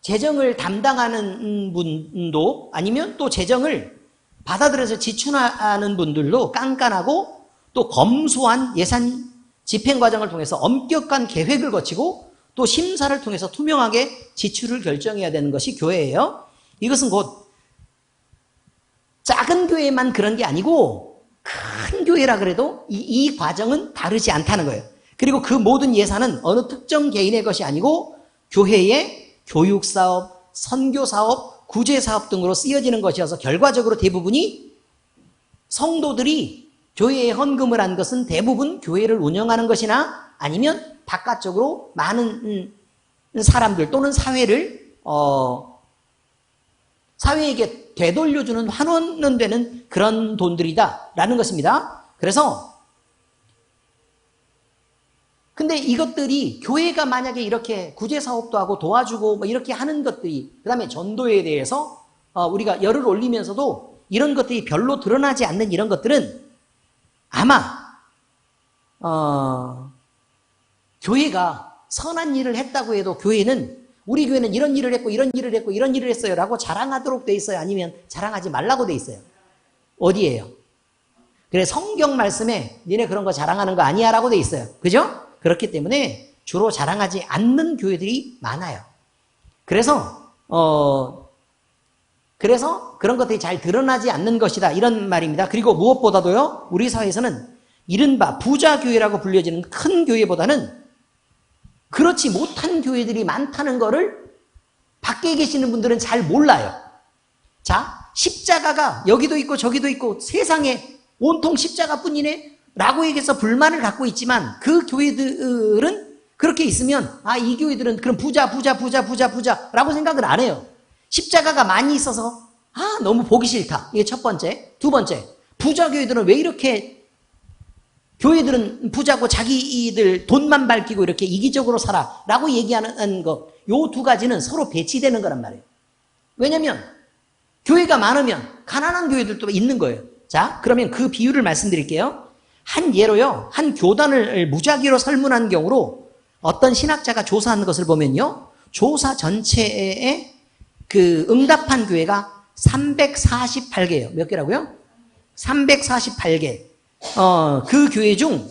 재정을 담당하는 분도 아니면 또 재정을 받아들여서 지출하는 분들도 깐깐하고 또 검소한 예산 집행 과정을 통해서 엄격한 계획을 거치고 또 심사를 통해서 투명하게 지출을 결정해야 되는 것이 교회예요. 이것은 곧 작은 교회만 그런 게 아니고 큰 교회라 그래도 이 과정은 다르지 않다는 거예요. 그리고 그 모든 예산은 어느 특정 개인의 것이 아니고 교회의 교육사업, 선교사업, 구제사업 등으로 쓰여지는 것이어서 결과적으로 대부분이 성도들이 교회에 헌금을 한 것은 대부분 교회를 운영하는 것이나 아니면 바깥쪽으로 많은 사람들 또는 사회에게 되돌려주는 환원은 되는 그런 돈들이다라는 것입니다. 그래서 근데 이것들이 교회가 만약에 이렇게 구제사업도 하고 도와주고 뭐 이렇게 하는 것들이 그다음에 전도에 대해서 우리가 열을 올리면서도 이런 것들이 별로 드러나지 않는 이런 것들은 아마 교회가 선한 일을 했다고 해도 우리 교회는 이런 일을 했고 이런 일을 했고 이런 일을 했어요 라고 자랑하도록 돼 있어요? 아니면 자랑하지 말라고 돼 있어요? 어디예요? 그래 성경 말씀에 니네 그런 거 자랑하는 거 아니야 라고 돼 있어요. 그죠? 그렇기 때문에 주로 자랑하지 않는 교회들이 많아요. 그래서 그런 것들이 잘 드러나지 않는 것이다 이런 말입니다. 그리고 무엇보다도요 우리 사회에서는 이른바 부자 교회라고 불려지는 큰 교회보다는 그렇지 못한 교회들이 많다는 거를 밖에 계시는 분들은 잘 몰라요. 자, 십자가가 여기도 있고 저기도 있고 세상에 온통 십자가뿐이네 라고 얘기해서 불만을 갖고 있지만 그 교회들은 그렇게 있으면 이 교회들은 그럼 부자라고 생각을 안 해요. 십자가가 많이 있어서 너무 보기 싫다. 이게 첫 번째. 두 번째, 부자 교회들은 왜 이렇게 교회들은 부자고 자기들 돈만 밝히고 이렇게 이기적으로 살아라고 얘기하는 거, 요 두 가지는 서로 배치되는 거란 말이에요. 왜냐면 교회가 많으면 가난한 교회들도 있는 거예요. 자, 그러면 그 비유를 말씀드릴게요. 한 예로요, 한 교단을 무작위로 설문한 경우로 어떤 신학자가 조사한 것을 보면요, 조사 전체에 그 응답한 교회가 348개예요. 몇 개라고요? 348개. 그 교회 중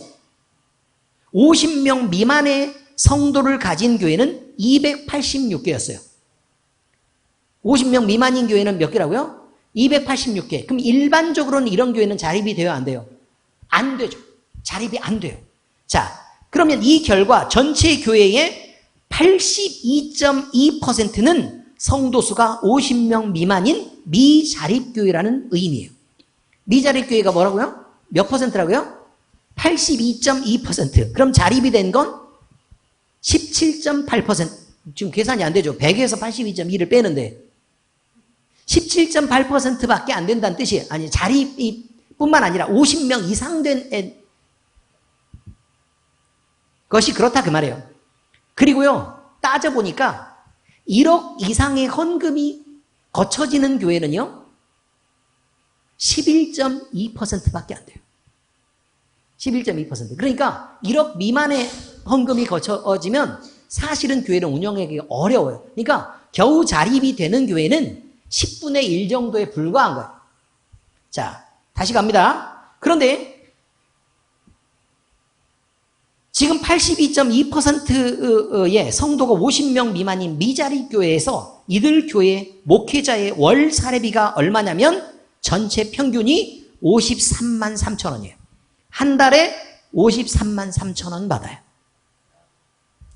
50명 미만의 성도를 가진 교회는 286개였어요. 50명 미만인 교회는 몇 개라고요? 286개. 그럼 일반적으로는 이런 교회는 자립이 돼요? 안 돼요? 안 되죠. 자립이 안 돼요. 자, 그러면 이 결과 전체 교회의 82.2%는 성도수가 50명 미만인 미자립교회라는 의미예요. 미자립교회가 뭐라고요? 몇 퍼센트라고요? 82.2%. 그럼 자립이 된 건 17.8%. 지금 계산이 안 되죠. 100에서 82.2를 빼는데 17.8%밖에 안 된다는 뜻이에요. 아니, 자립이 뿐만 아니라 50명 이상 된 것이 그렇다 그 말이에요. 그리고요, 따져보니까 1억 이상의 헌금이 거쳐지는 교회는요 11.2%밖에 안 돼요. 11.2%. 그러니까 1억 미만의 헌금이 거쳐지면 사실은 교회를 운영하기가 어려워요. 그러니까 겨우 자립이 되는 교회는 10분의 1 정도에 불과한 거예요. 자, 다시 갑니다. 그런데 지금 82.2%의 성도가 50명 미만인 미자립 교회에서 이들 교회 목회자의 월 사례비가 얼마냐면 전체 평균이 53만 3천 원이에요. 한 달에 53만 3천 원 받아요.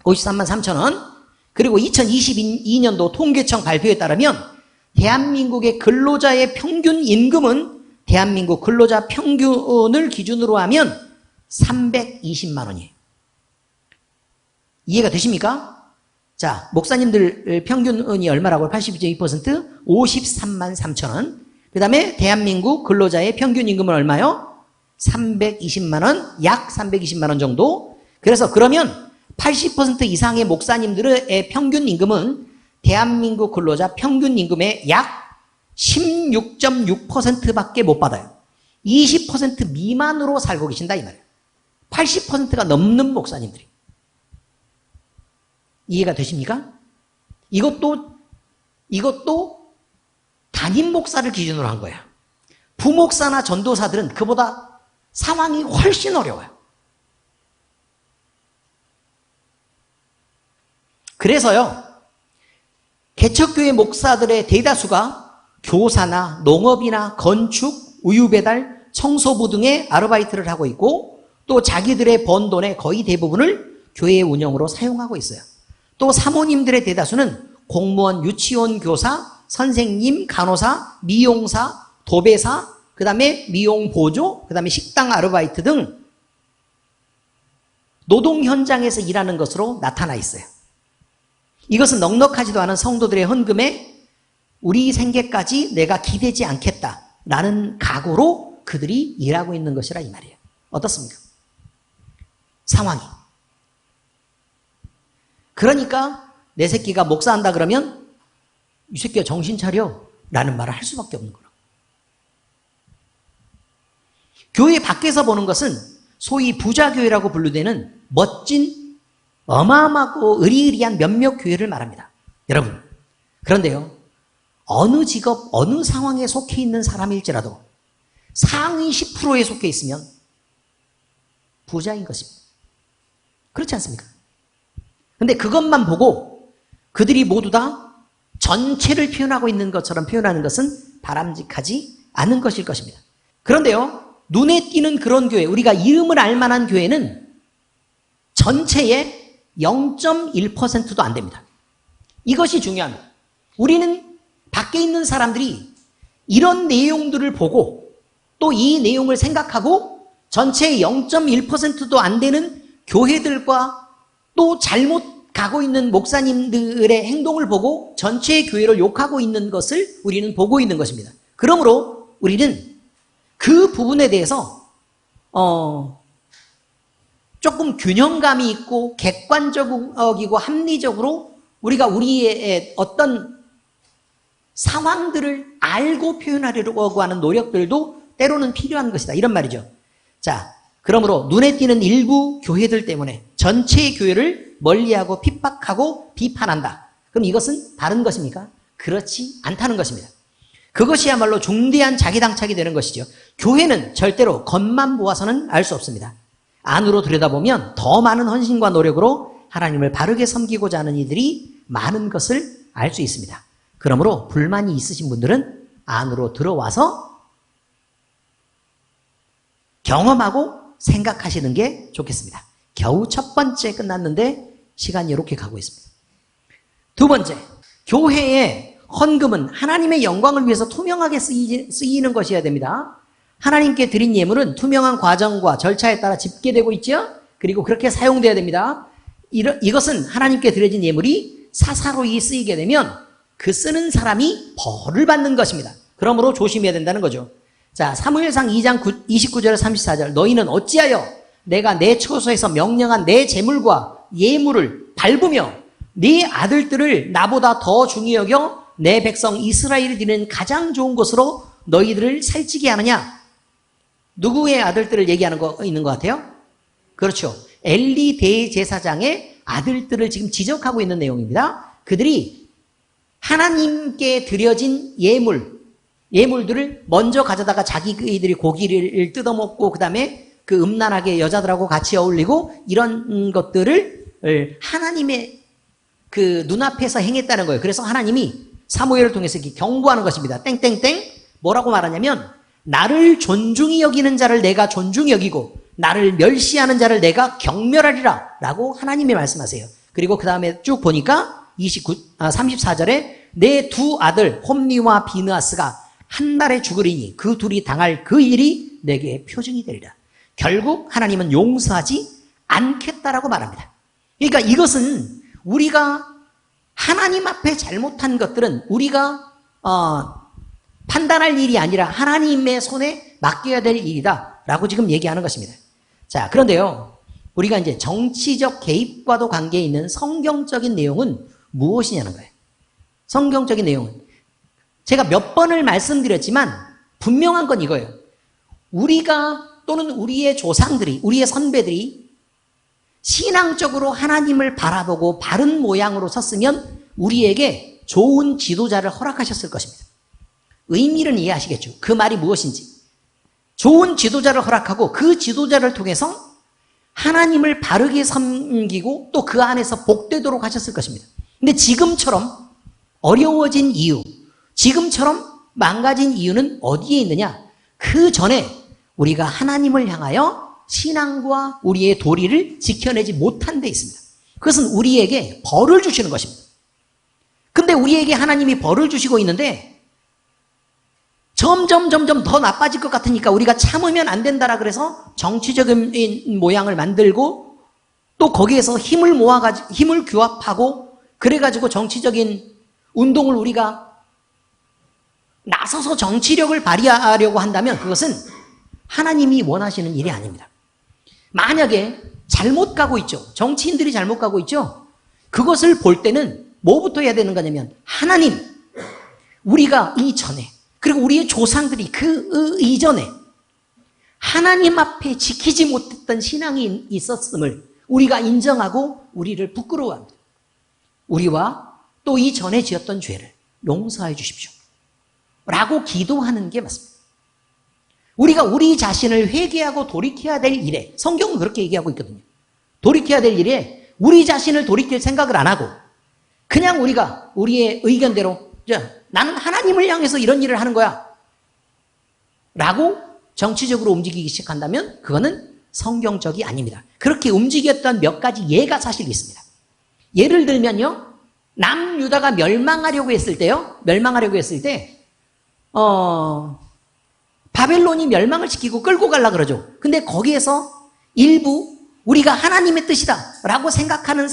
53만 3천 원. 그리고 2022년도 통계청 발표에 따르면 대한민국의 근로자의 평균 임금은 대한민국 근로자 평균을 기준으로 하면 320만 원이에요. 이해가 되십니까? 자, 목사님들 평균이 얼마라고요? 82.2%? 53만 3천 원. 그 다음에 대한민국 근로자의 평균 임금은 얼마요? 320만 원, 약 320만 원 정도. 그래서 그러면 80% 이상의 목사님들의 평균 임금은 대한민국 근로자 평균 임금의 약 16.6%밖에 못 받아요. 20% 미만으로 살고 계신다 이 말이에요. 80%가 넘는 목사님들이. 이해가 되십니까? 이것도 담임 목사를 기준으로 한 거예요. 부목사나 전도사들은 그보다 상황이 훨씬 어려워요. 그래서요, 개척교회 목사들의 대다수가 교사나 농업이나 건축, 우유배달, 청소부 등의 아르바이트를 하고 있고 또 자기들의 번 돈의 거의 대부분을 교회 운영으로 사용하고 있어요. 또 사모님들의 대다수는 공무원, 유치원 교사, 선생님, 간호사, 미용사, 도배사, 그 다음에 미용 보조, 그 다음에 식당 아르바이트 등 노동 현장에서 일하는 것으로 나타나 있어요. 이것은 넉넉하지도 않은 성도들의 헌금에 우리 생계까지 내가 기대지 않겠다라는 각오로 그들이 일하고 있는 것이라 이 말이에요. 어떻습니까? 상황이. 그러니까 내 새끼가 목사한다 그러면 이 새끼가 정신 차려 라는 말을 할 수밖에 없는 거라. 교회 밖에서 보는 것은 소위 부자교회라고 분류되는 멋진 어마어마하고 의리의리한 몇몇 교회를 말합니다. 여러분, 그런데요, 어느 직업, 어느 상황에 속해 있는 사람일지라도 상위 10%에 속해 있으면 부자인 것입니다. 그렇지 않습니까? 근데 그것만 보고 그들이 모두 다 전체를 표현하고 있는 것처럼 표현하는 것은 바람직하지 않은 것일 것입니다. 그런데요, 눈에 띄는 그런 교회, 우리가 이름을 알 만한 교회는 전체의 0.1%도 안 됩니다. 이것이 중요합니다. 우리는 밖에 있는 사람들이 이런 내용들을 보고 또 이 내용을 생각하고 전체의 0.1%도 안 되는 교회들과 또 잘못 가고 있는 목사님들의 행동을 보고 전체의 교회를 욕하고 있는 것을 우리는 보고 있는 것입니다. 그러므로 우리는 그 부분에 대해서 조금 균형감이 있고 객관적이고 합리적으로 우리가 우리의 어떤 상황들을 알고 표현하려고 하는 노력들도 때로는 필요한 것이다. 이런 말이죠. 자, 그러므로 눈에 띄는 일부 교회들 때문에 전체의 교회를 멀리하고 핍박하고 비판한다. 그럼 이것은 다른 것입니까? 그렇지 않다는 것입니다. 그것이야말로 중대한 자기당착이 되는 것이죠. 교회는 절대로 겉만 보아서는 알 수 없습니다. 안으로 들여다보면 더 많은 헌신과 노력으로 하나님을 바르게 섬기고자 하는 이들이 많은 것을 알 수 있습니다. 그러므로 불만이 있으신 분들은 안으로 들어와서 경험하고 생각하시는 게 좋겠습니다. 겨우 첫 번째 끝났는데 시간이 이렇게 가고 있습니다. 두 번째, 교회의 헌금은 하나님의 영광을 위해서 투명하게 쓰이는 것이어야 됩니다. 하나님께 드린 예물은 투명한 과정과 절차에 따라 집계되고 있죠. 그리고 그렇게 사용돼야 됩니다. 이것은 하나님께 드려진 예물이 사사로이 쓰이게 되면 그 쓰는 사람이 벌을 받는 것입니다. 그러므로 조심해야 된다는 거죠. 자, 사무엘상 2장 29절 34절 너희는 어찌하여 내가 내 처소에서 명령한 내 재물과 예물을 밟으며 네 아들들을 나보다 더 중히 여겨 내 백성 이스라엘이 드리는 가장 좋은 것으로 너희들을 살찌게 하느냐? 누구의 아들들을 얘기하는 거 있는 것 같아요? 그렇죠. 엘리 대제사장의 아들들을 지금 지적하고 있는 내용입니다. 그들이 하나님께 드려진 예물들을 먼저 가져다가 자기들이 고기를 뜯어먹고 그 다음에 그 음란하게 여자들하고 같이 어울리고 이런 것들을 하나님의 그 눈앞에서 행했다는 거예요. 그래서 하나님이 사무엘을 통해서 이렇게 경고하는 것입니다. 땡땡땡 뭐라고 말하냐면 나를 존중히 여기는 자를 내가 존중히 여기고 나를 멸시하는 자를 내가 경멸하리라 라고 하나님이 말씀하세요. 그리고 그 다음에 쭉 보니까 34절에 내 두 아들 홈리와 비느하스가 한 날에 죽으리니 그 둘이 당할 그 일이 내게 표징이 되리라. 결국 하나님은 용서하지 않겠다라고 말합니다. 그러니까 이것은 우리가 하나님 앞에 잘못한 것들은 우리가 판단할 일이 아니라 하나님의 손에 맡겨야 될 일이다 라고 지금 얘기하는 것입니다. 자, 그런데요, 우리가 이제 정치적 개입과도 관계 있는 성경적인 내용은 무엇이냐는 거예요. 성경적인 내용은 제가 몇 번을 말씀드렸지만 분명한 건 이거예요. 우리가 또는 우리의 조상들이, 우리의 선배들이 신앙적으로 하나님을 바라보고 바른 모양으로 섰으면 우리에게 좋은 지도자를 허락하셨을 것입니다. 의미는 이해하시겠죠? 그 말이 무엇인지. 좋은 지도자를 허락하고 그 지도자를 통해서 하나님을 바르게 섬기고 또 그 안에서 복되도록 하셨을 것입니다. 근데 지금처럼 어려워진 이유, 지금처럼 망가진 이유는 어디에 있느냐? 그 전에 우리가 하나님을 향하여 신앙과 우리의 도리를 지켜내지 못한 데 있습니다. 그것은 우리에게 벌을 주시는 것입니다. 근데 우리에게 하나님이 벌을 주시고 있는데 점점 더 나빠질 것 같으니까 우리가 참으면 안 된다라 그래서 정치적인 모양을 만들고 또 거기에서 힘을 모아가지고 힘을 규합하고 그래가지고 정치적인 운동을 우리가 나서서 정치력을 발휘하려고 한다면 그것은 하나님이 원하시는 일이 아닙니다. 만약에 잘못 가고 있죠. 정치인들이 잘못 가고 있죠. 그것을 볼 때는 뭐부터 해야 되는 거냐면 하나님, 우리가 이전에 그리고 우리의 조상들이 그 이전에 하나님 앞에 지키지 못했던 신앙이 있었음을 우리가 인정하고 우리를 부끄러워합니다. 우리와 또 이전에 지었던 죄를 용서해 주십시오 라고 기도하는 게 맞습니다. 우리가 우리 자신을 회개하고 돌이켜야 될 일에, 성경은 그렇게 얘기하고 있거든요. 돌이켜야 될 일에 우리 자신을 돌이킬 생각을 안 하고 그냥 우리가 우리의 의견대로 나는 하나님을 향해서 이런 일을 하는 거야 라고 정치적으로 움직이기 시작한다면 그거는 성경적이 아닙니다. 그렇게 움직였던 몇 가지 예가 사실 있습니다. 예를 들면요, 남유다가 멸망하려고 했을 때 바벨론이 멸망을 시키고 끌고 가려고 그러죠. 근데 거기에서 일부 우리가 하나님의 뜻이다 라고 생각하는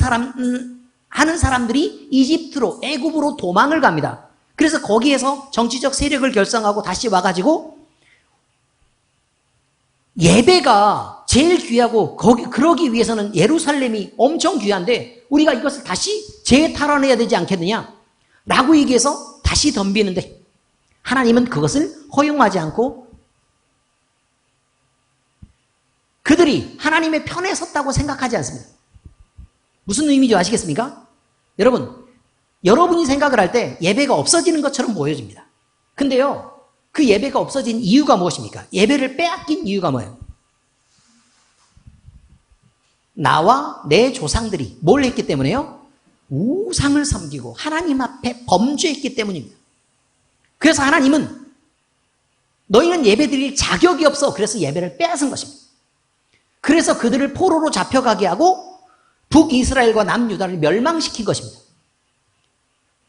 사람들이 이집트로, 애굽으로 도망을 갑니다. 그래서 거기에서 정치적 세력을 결성하고 다시 와가지고 예배가 제일 귀하고 그러기 위해서는 예루살렘이 엄청 귀한데 우리가 이것을 다시 재탈환해야 되지 않겠느냐 라고 얘기해서 다시 덤비는데 하나님은 그것을 허용하지 않고 그들이 하나님의 편에 섰다고 생각하지 않습니다. 무슨 의미인지 아시겠습니까? 여러분이 생각을 할 때 예배가 없어지는 것처럼 보여집니다. 근데요, 그 예배가 없어진 이유가 무엇입니까? 예배를 빼앗긴 이유가 뭐예요? 나와 내 조상들이 뭘 했기 때문에요? 우상을 섬기고 하나님 앞에 범죄했기 때문입니다. 그래서 하나님은 너희는 예배 드릴 자격이 없어. 그래서 예배를 빼앗은 것입니다. 그래서 그들을 포로로 잡혀가게 하고 북이스라엘과 남유다를 멸망시킨 것입니다.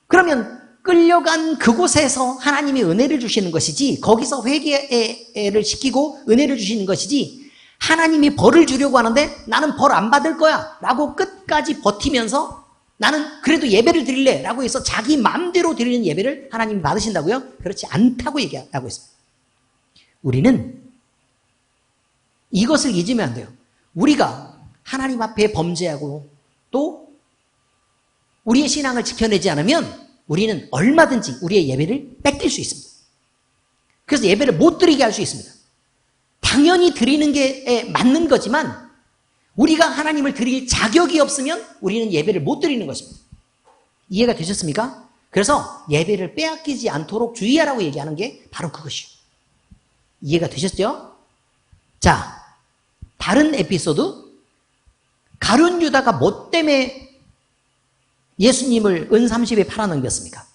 그러면 끌려간 그곳에서 하나님이 은혜를 주시는 것이지 거기서 회개를 시키고 은혜를 주시는 것이지 하나님이 벌을 주려고 하는데 나는 벌 안 받을 거야 라고 끝까지 버티면서 나는 그래도 예배를 드릴래 라고 해서 자기 마음대로 드리는 예배를 하나님이 받으신다고요? 그렇지 않다고 얘기하고 있습니다. 우리는 이것을 잊으면 안 돼요. 우리가 하나님 앞에 범죄하고 또 우리의 신앙을 지켜내지 않으면 우리는 얼마든지 우리의 예배를 뺏길 수 있습니다. 그래서 예배를 못 드리게 할 수 있습니다. 당연히 드리는 게 맞는 거지만 우리가 하나님을 드릴 자격이 없으면 우리는 예배를 못 드리는 것입니다. 이해가 되셨습니까? 그래서 예배를 빼앗기지 않도록 주의하라고 얘기하는 게 바로 그것이요. 이해가 되셨죠? 자, 다른 에피소드. 가룟 유다가 뭐 때문에 예수님을 은 30에 팔아넘겼습니까?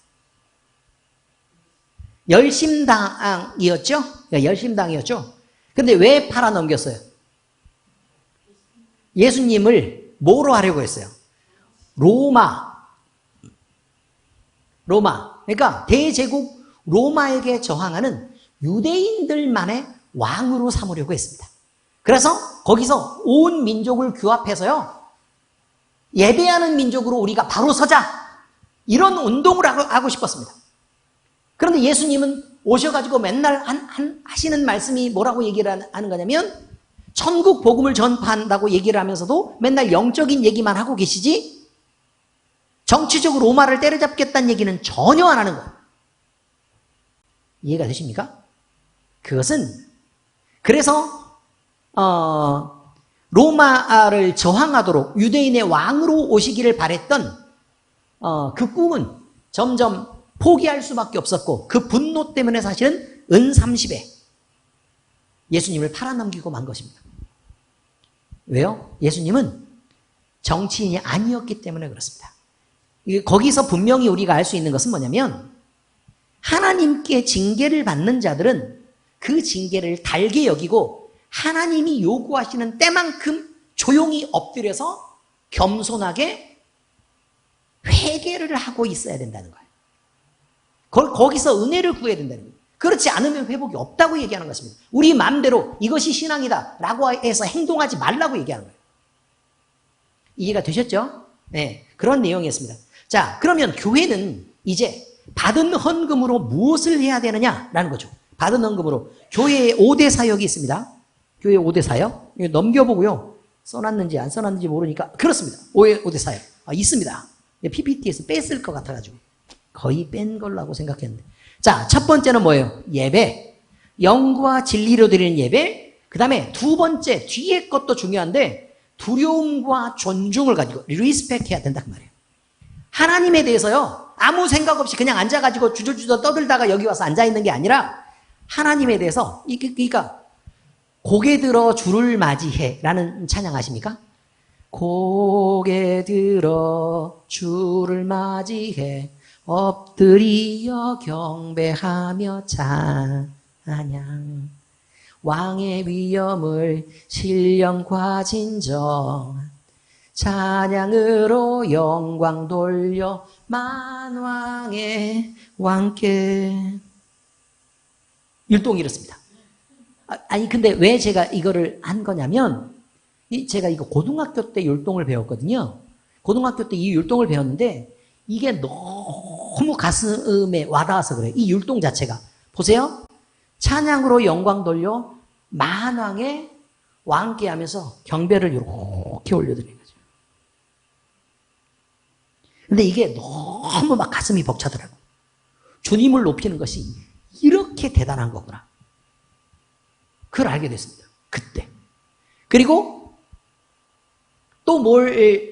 열심당이었죠? 열심당이었죠? 근데 왜 팔아넘겼어요? 예수님을 뭐로 하려고 했어요? 로마. 그러니까 대제국 로마에게 저항하는 유대인들만의 왕으로 삼으려고 했습니다. 그래서 거기서 온 민족을 규합해서요, 예배하는 민족으로 우리가 바로 서자. 이런 운동을 하고 싶었습니다. 그런데 예수님은 오셔가지고 맨날 하시는 말씀이 뭐라고 얘기를 하는 거냐면, 천국 복음을 전파한다고 얘기를 하면서도 맨날 영적인 얘기만 하고 계시지, 정치적으로 로마를 때려잡겠다는 얘기는 전혀 안 하는 거예요. 이해가 되십니까? 그것은, 그래서 로마를 저항하도록 유대인의 왕으로 오시기를 바랬던 그 꿈은 점점 포기할 수밖에 없었고, 그 분노 때문에 사실은 은30에 예수님을 팔아넘기고 만 것입니다. 왜요? 예수님은 정치인이 아니었기 때문에 그렇습니다. 거기서 분명히 우리가 알 수 있는 것은 뭐냐면, 하나님께 징계를 받는 자들은 그 징계를 달게 여기고 하나님이 요구하시는 때만큼 조용히 엎드려서 겸손하게 회개를 하고 있어야 된다는 거예요. 거기서 은혜를 구해야 된다는 거예요. 그렇지 않으면 회복이 없다고 얘기하는 것입니다. 우리 마음대로 이것이 신앙이다 라고 해서 행동하지 말라고 얘기하는 거예요. 이해가 되셨죠? 네, 그런 내용이었습니다. 자, 그러면 교회는 이제 받은 헌금으로 무엇을 해야 되느냐라는 거죠. 받은 헌금으로 교회에 5대 사역이 있습니다. 교회 5대 사역. 이거 넘겨보고요. 써놨는지 안 써놨는지 모르니까. 그렇습니다. 5대 사역. 있습니다. PPT에서 뺐을 것 같아가지고. 거의 뺀 걸로 생각했는데. 자, 첫 번째는 뭐예요? 예배. 영과 진리로 드리는 예배. 그 다음에 두 번째, 뒤에 것도 중요한데, 두려움과 존중을 가지고 리스펙 해야 된다 그 말이에요. 하나님에 대해서요, 아무 생각 없이 그냥 앉아가지고 주저주저 떠들다가 여기 와서 앉아있는 게 아니라, 하나님에 대해서, 그러니까 고개 들어 주를 맞이해 라는 찬양 아십니까? 고개 들어 주를 맞이해 엎드리어 경배하며 찬양, 왕의 위엄을 신령과 진정 찬양으로 영광 돌려 만왕의 왕께. 율동이 이렇습니다. 아니 근데 왜 제가 이거를 한 거냐면, 제가 이거 고등학교 때 율동을 배웠거든요. 고등학교 때 이 율동을 배웠는데 이게 너무 가슴에 와닿아서 그래요. 이 율동 자체가. 보세요. 찬양으로 영광 돌려 만왕의 왕께 하면서 경배를 이렇게 올려드리는 거죠. 근데 이게 너무 막 가슴이 벅차더라고요. 주님을 높이는 것이 이렇게 대단한 거구나. 그걸 알게 됐습니다. 그때. 그리고 또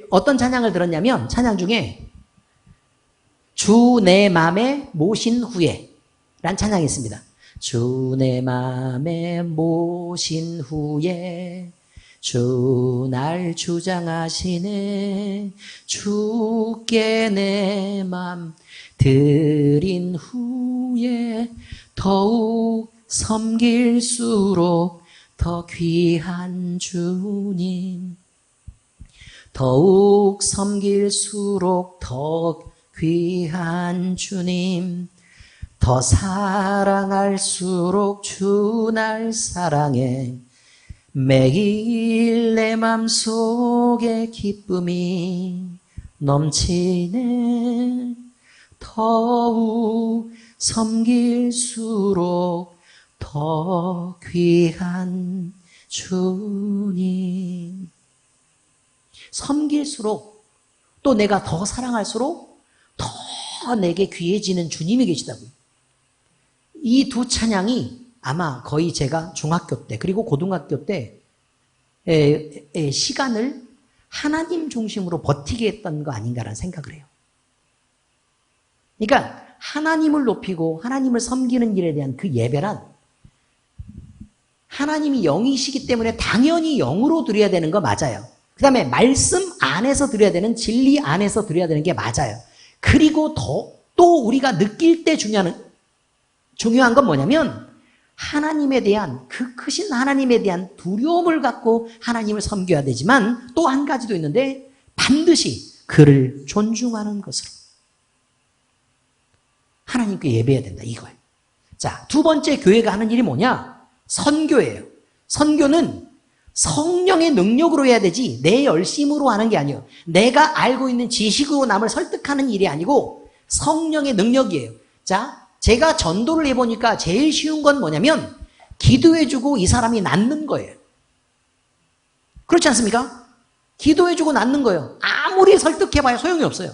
어떤 찬양을 들었냐면, 찬양 중에 주 내 맘에 모신 후에 란 찬양이 있습니다. 주 내 맘에 모신 후에 주 날 주장하시네, 주께 내 맘 드린 후에 더욱 섬길수록 더 귀한 주님, 더욱 섬길수록 더 귀한 주님, 더 사랑할수록 주 날 사랑해 매일 내 맘속에 기쁨이 넘치네, 더욱 섬길수록 더 귀한 주님. 섬길수록, 또 내가 더 사랑할수록 더 내게 귀해지는 주님이 계시다고요. 이 두 찬양이 아마 거의 제가 중학교 때 그리고 고등학교 때 시간을 하나님 중심으로 버티게 했던 거 아닌가라는 생각을 해요. 그러니까 하나님을 높이고 하나님을 섬기는 일에 대한 그 예배란, 하나님이 영이시기 때문에 당연히 영으로 드려야 되는 거 맞아요. 그 다음에 말씀 안에서 드려야 되는, 진리 안에서 드려야 되는 게 맞아요. 그리고 또 우리가 느낄 때 중요한 건 뭐냐면, 하나님에 대한, 그 크신 하나님에 대한 두려움을 갖고 하나님을 섬겨야 되지만 또 한 가지도 있는데 반드시 그를 존중하는 것으로 하나님께 예배해야 된다, 이거예요. 자, 두 번째 교회가 하는 일이 뭐냐? 선교예요. 선교는 성령의 능력으로 해야 되지 내 열심으로 하는 게 아니에요. 내가 알고 있는 지식으로 남을 설득하는 일이 아니고 성령의 능력이에요. 자, 제가 전도를 해보니까 제일 쉬운 건 뭐냐면 기도해주고 이 사람이 낫는 거예요. 그렇지 않습니까? 기도해주고 낫는 거예요. 아무리 설득해봐야 소용이 없어요.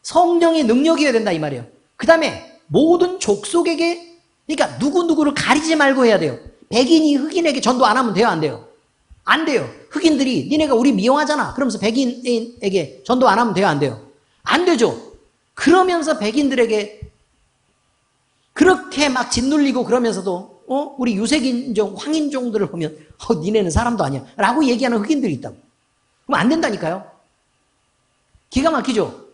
성령의 능력이어야 된다 이 말이에요. 그 다음에 모든 족속에게, 그러니까 누구누구를 가리지 말고 해야 돼요. 백인이 흑인에게 전도 안 하면 돼요, 안 돼요? 안 돼요. 흑인들이 니네가 우리 미워하잖아 그러면서 백인에게 전도 안 하면 돼요, 안 돼요? 안 되죠. 그러면서 백인들에게 그렇게 막 짓눌리고 그러면서도 우리 유색인종, 황인종들을 보면 니네는 사람도 아니야 라고 얘기하는 흑인들이 있다고. 그럼 안 된다니까요. 기가 막히죠.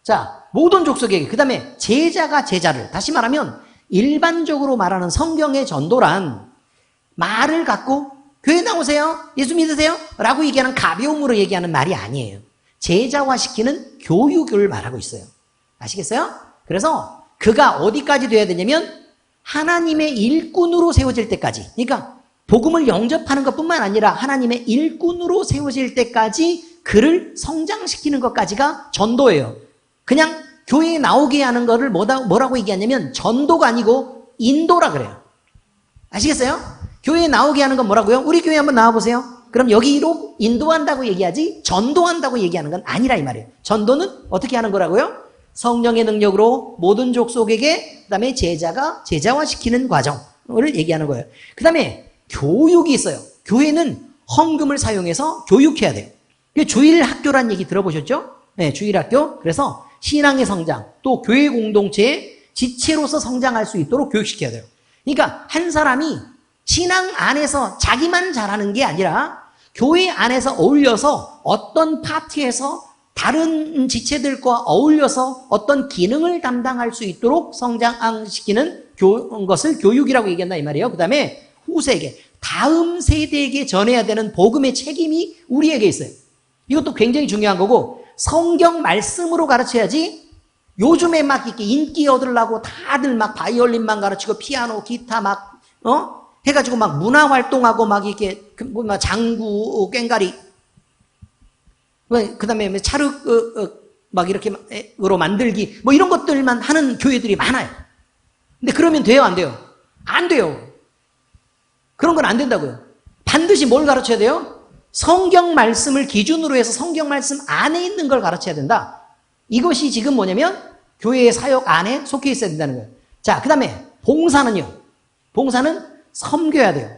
자, 모든 족속에게, 그 다음에 제자가 제자를, 다시 말하면 일반적으로 말하는 성경의 전도란 말을 갖고 교회 나오세요, 예수 믿으세요 라고 얘기하는 가벼움으로 얘기하는 말이 아니에요. 제자화시키는 교육을 말하고 있어요. 아시겠어요? 그래서 그가 어디까지 돼야 되냐면 하나님의 일꾼으로 세워질 때까지, 그러니까 복음을 영접하는 것뿐만 아니라 하나님의 일꾼으로 세워질 때까지 그를 성장시키는 것까지가 전도예요. 그냥 교회에 나오게 하는 거를 뭐라고 얘기하냐면 전도가 아니고 인도라 그래요. 아시겠어요? 교회에 나오게 하는 건 뭐라고요? 우리 교회 한번 나와보세요. 그럼 여기로 인도한다고 얘기하지 전도한다고 얘기하는 건 아니라 이 말이에요. 전도는 어떻게 하는 거라고요? 성령의 능력으로 모든 족속에게, 그 다음에 제자가 제자화시키는 과정을 얘기하는 거예요. 그 다음에 교육이 있어요. 교회는 헌금을 사용해서 교육해야 돼요. 주일학교란 얘기 들어보셨죠? 네, 주일학교. 그래서 신앙의 성장, 또 교회 공동체의 지체로서 성장할 수 있도록 교육시켜야 돼요. 그러니까 한 사람이 신앙 안에서 자기만 잘하는 게 아니라 교회 안에서 어울려서 어떤 파트에서 다른 지체들과 어울려서 어떤 기능을 담당할 수 있도록 성장시키는 것을 교육이라고 얘기한다 이 말이에요. 그 다음에 후세에게, 다음 세대에게 전해야 되는 복음의 책임이 우리에게 있어요. 이것도 굉장히 중요한 거고, 성경 말씀으로 가르쳐야지 요즘에 막 이렇게 인기 얻으려고 다들 막 바이올린만 가르치고 피아노, 기타 막 해가지고 막 문화 활동하고 막 이렇게 장구, 꽹가리, 그 다음에 차르 막 이렇게로 만들기 뭐 이런 것들만 하는 교회들이 많아요. 근데 그러면 돼요, 안 돼요? 안 돼요. 그런 건 안 된다고요. 반드시 뭘 가르쳐야 돼요? 성경 말씀을 기준으로 해서 성경 말씀 안에 있는 걸 가르쳐야 된다. 이것이 지금 뭐냐면 교회의 사역 안에 속해 있어야 된다는 거예요. 자, 그 다음에 봉사는요. 봉사는 섬겨야 돼요.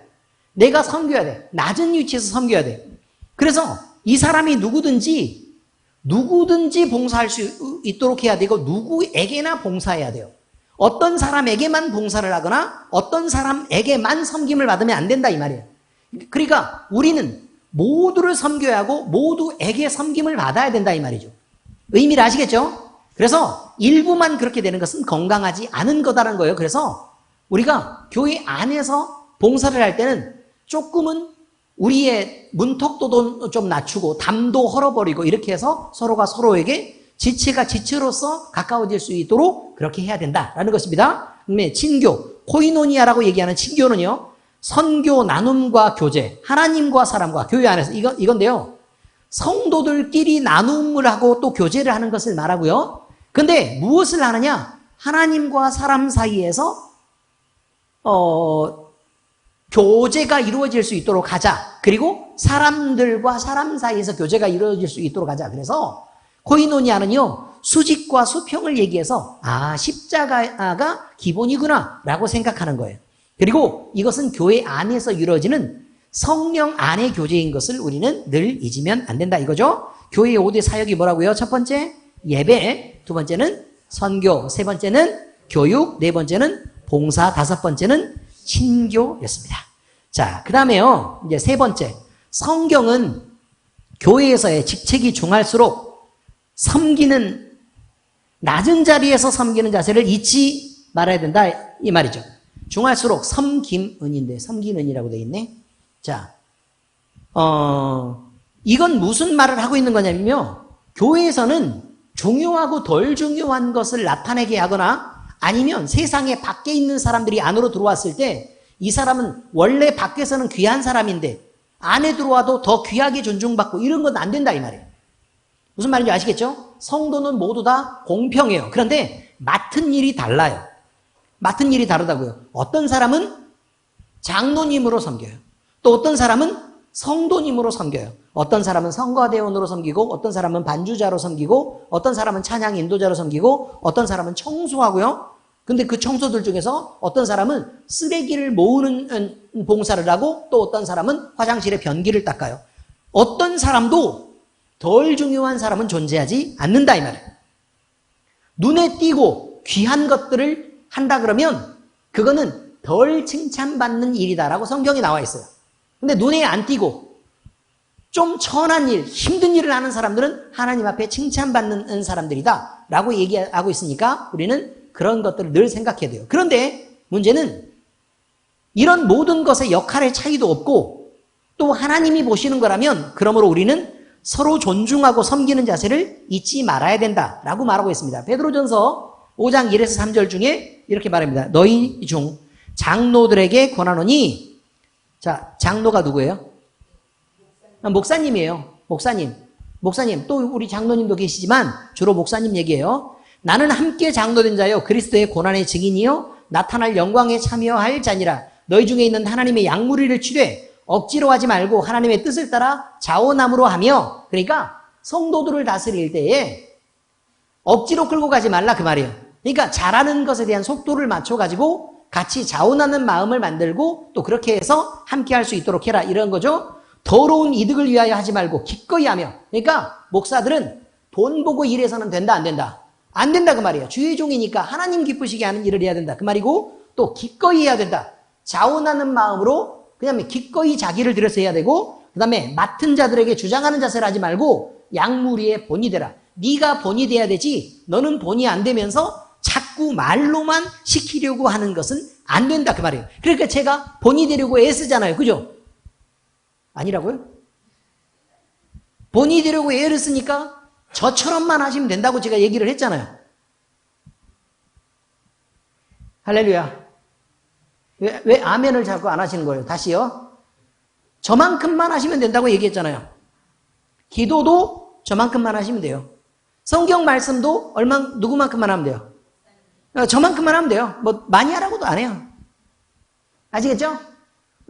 내가 섬겨야 돼. 낮은 위치에서 섬겨야 돼. 그래서 이 사람이 누구든지 봉사할 수 있도록 해야 되고 누구에게나 봉사해야 돼요. 어떤 사람에게만 봉사를 하거나 어떤 사람에게만 섬김을 받으면 안 된다 이 말이에요. 그러니까 우리는 모두를 섬겨야 하고 모두에게 섬김을 받아야 된다 이 말이죠. 의미를 아시겠죠? 그래서 일부만 그렇게 되는 것은 건강하지 않은 거다라는 거예요. 그래서 우리가 교회 안에서 봉사를 할 때는 조금은 우리의 문턱도도 좀 낮추고 담도 헐어버리고 이렇게 해서 서로가 서로에게 지체가 지체로서 가까워질 수 있도록 그렇게 해야 된다라는 것입니다. 그다음에 친교, 코이노니아라고 얘기하는 친교는요, 선교, 나눔과 교제, 하나님과 사람과 교회 안에서 이건데요. 성도들끼리 나눔을 하고 또 교제를 하는 것을 말하고요. 근데 무엇을 하느냐? 하나님과 사람 사이에서 교제가 이루어질 수 있도록 하자. 그리고 사람들과 사람 사이에서 교제가 이루어질 수 있도록 하자. 그래서 코이노니아는요, 수직과 수평을 얘기해서 십자가가 기본이구나 라고 생각하는 거예요. 그리고 이것은 교회 안에서 이루어지는 성령 안의 교제인 것을 우리는 늘 잊으면 안 된다 이거죠. 교회의 5대 사역이 뭐라고요? 첫 번째 예배, 두 번째는 선교, 세 번째는 교육, 네 번째는 봉사, 다섯 번째는 친교였습니다. 자, 그 다음에요, 이제 세 번째, 성경은 교회에서의 직책이 중할수록 섬기는, 낮은 자리에서 섬기는 자세를 잊지 말아야 된다 이 말이죠. 중할수록 섬김은인데 섬기는이라고 되어 있네. 자, 이건 무슨 말을 하고 있는 거냐면요. 교회에서는 중요하고 덜 중요한 것을 나타내게 하거나 아니면 세상에 밖에 있는 사람들이 안으로 들어왔을 때 이 사람은 원래 밖에서는 귀한 사람인데 안에 들어와도 더 귀하게 존중받고 이런 건 안 된다 이 말이에요. 무슨 말인지 아시겠죠? 성도는 모두 다 공평해요. 그런데 맡은 일이 달라요. 맡은 일이 다르다고요. 어떤 사람은 장로님으로 섬겨요. 또 어떤 사람은 성도님으로 섬겨요. 어떤 사람은 성가대원으로 섬기고 어떤 사람은 반주자로 섬기고 어떤 사람은 찬양 인도자로 섬기고 어떤 사람은 청소하고요. 근데 그 청소들 중에서 어떤 사람은 쓰레기를 모으는 봉사를 하고 또 어떤 사람은 화장실에 변기를 닦아요. 어떤 사람도 덜 중요한 사람은 존재하지 않는다 이 말이에요. 눈에 띄고 귀한 것들을 한다 그러면 그거는 덜 칭찬받는 일이다라고 성경에 나와 있어요. 근데 눈에 안 띄고 좀 천한 일, 힘든 일을 하는 사람들은 하나님 앞에 칭찬받는 사람들이다 라고 얘기하고 있으니까 우리는 그런 것들을 늘 생각해야 돼요. 그런데 문제는 이런 모든 것의 역할의 차이도 없고 또 하나님이 보시는 거라면 그러므로 우리는 서로 존중하고 섬기는 자세를 잊지 말아야 된다라고 말하고 있습니다. 베드로전서 5장 1에서 3절 중에 이렇게 말합니다. 너희 중 장로들에게 권하노니, 자, 장로가 누구예요? 목사님이에요. 목사님. 또 우리 장로님도 계시지만 주로 목사님 얘기해요. 나는 함께 장로된 자요 그리스도의 고난의 증인이요 나타날 영광에 참여할 자니라. 너희 중에 있는 하나님의 양무리를 치되 억지로 하지 말고 하나님의 뜻을 따라 자원함으로 하며, 그러니까 성도들을 다스릴 때에 억지로 끌고 가지 말라 그 말이에요. 그러니까 잘하는 것에 대한 속도를 맞춰가지고 같이 자원하는 마음을 만들고 또 그렇게 해서 함께 할 수 있도록 해라 이런 거죠. 더러운 이득을 위하여 하지 말고 기꺼이 하며, 그러니까 목사들은 돈 보고 일해서는 된다 안 된다? 안 된다 그 말이에요. 주의 종이니까 하나님 기쁘시게 하는 일을 해야 된다 그 말이고 또 기꺼이 해야 된다. 자원하는 마음으로 그다음에 기꺼이 자기를 들여서 해야 되고 그다음에 맡은 자들에게 주장하는 자세를 하지 말고 양무리의 본이 되라. 네가 본이 돼야 되지 너는 본이 안 되면서 자꾸 말로만 시키려고 하는 것은 안 된다 그 말이에요. 그러니까 제가 본이 되려고 애쓰잖아요. 그죠? 아니라고요? 본이 되려고 애를 쓰니까 저처럼만 하시면 된다고 제가 얘기를 했잖아요. 할렐루야. 왜 아멘을 자꾸 안 하시는 거예요? 다시요. 저만큼만 하시면 된다고 얘기했잖아요. 기도도 저만큼만 하시면 돼요. 성경 말씀도 누구만큼만 하면 돼요? 저만큼만 하면 돼요. 뭐 많이 하라고도 안 해요. 아시겠죠?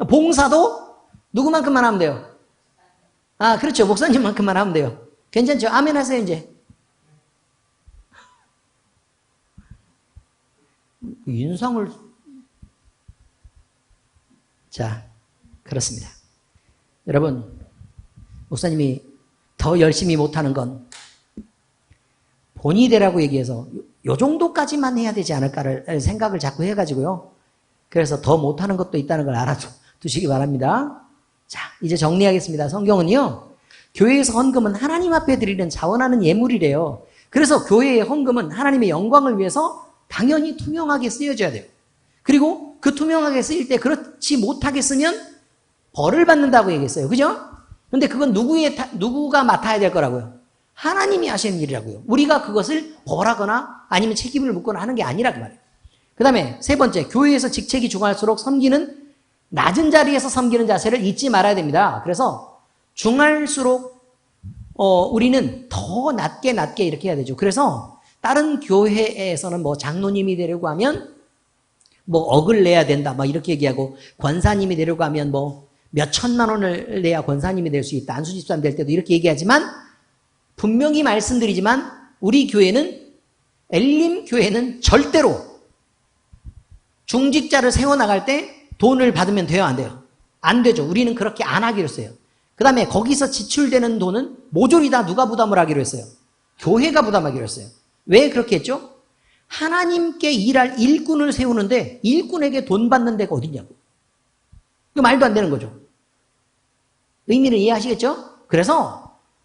봉사도 누구만큼만 하면 돼요? 아, 그렇죠. 목사님만큼만 하면 돼요. 괜찮죠? 아멘 하세요, 이제. 윤성을. 자, 그렇습니다. 여러분, 목사님이 더 열심히 못하는 건 본이 되라고 얘기해서 요 정도까지만 해야 되지 않을까를 생각을 자꾸 해가지고요. 그래서 더 못하는 것도 있다는 걸 알아두시기 바랍니다. 자, 이제 정리하겠습니다. 성경은요, 교회에서 헌금은 하나님 앞에 드리는 자원하는 예물이래요. 그래서 교회의 헌금은 하나님의 영광을 위해서 당연히 투명하게 쓰여져야 돼요. 그리고 그 투명하게 쓰일 때 그렇지 못하게 쓰면 벌을 받는다고 얘기했어요. 그죠? 근데 그건 누구가 맡아야 될 거라고요? 하나님이 하시는 일이라고요. 우리가 그것을 벌하거나 아니면 책임을 묻거나 하는 게 아니라 그 말이에요. 그 다음에 세 번째, 교회에서 직책이 중할수록 섬기는 낮은 자리에서 섬기는 자세를 잊지 말아야 됩니다. 그래서 중할수록 우리는 더 낮게 이렇게 해야 되죠. 그래서 다른 교회에서는 뭐 장로님이 되려고 하면 뭐 억을 내야 된다 막 이렇게 얘기하고, 권사님이 되려고 하면 뭐 몇 천만 원을 내야 권사님이 될 수 있다, 안수집사님 될 때도 이렇게 얘기하지만, 분명히 말씀드리지만 우리 교회는, 엘림 교회는 절대로 중직자를 세워나갈 때 돈을 받으면 돼요, 안 돼요? 안 되죠. 우리는 그렇게 안 하기로 했어요. 그 다음에 거기서 지출되는 돈은 모조리 다 누가 부담을 하기로 했어요? 교회가 부담하기로 했어요. 왜 그렇게 했죠? 하나님께 일할 일꾼을 세우는데 일꾼에게 돈 받는 데가 어딨냐고. 이거 말도 안 되는 거죠. 의미를 이해하시겠죠?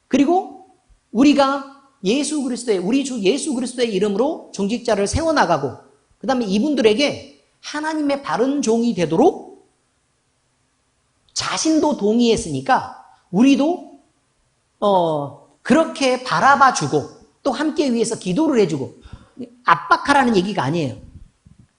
그리고 우리가 우리 주 예수 그리스도의 이름으로 중직자를 세워나가고 그 다음에 이분들에게 하나님의 바른 종이 되도록 자신도 동의했으니까 우리도 그렇게 바라봐주고 또 함께 위해서 기도를 해주고 압박하라는 얘기가 아니에요.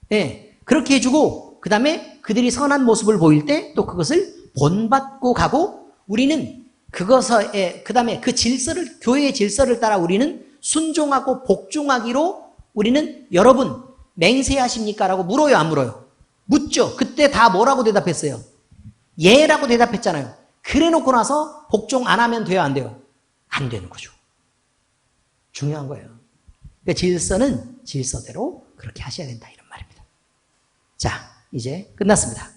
네, 그렇게 해주고 그 다음에 그들이 선한 모습을 보일 때 또 그것을 본받고 가고 우리는 그것에 그 다음에 그 질서를 교회의 질서를 따라 우리는 순종하고 복종하기로 우리는 여러분 맹세하십니까? 라고 물어요, 안 물어요? 묻죠. 그때 다 뭐라고 대답했어요? 예라고 대답했잖아요. 그래 놓고 나서 복종 안 하면 돼요, 안 돼요? 안 되는 거죠. 중요한 거예요. 그러니까 질서는 질서대로 그렇게 하셔야 된다, 이런 말입니다. 자, 이제 끝났습니다.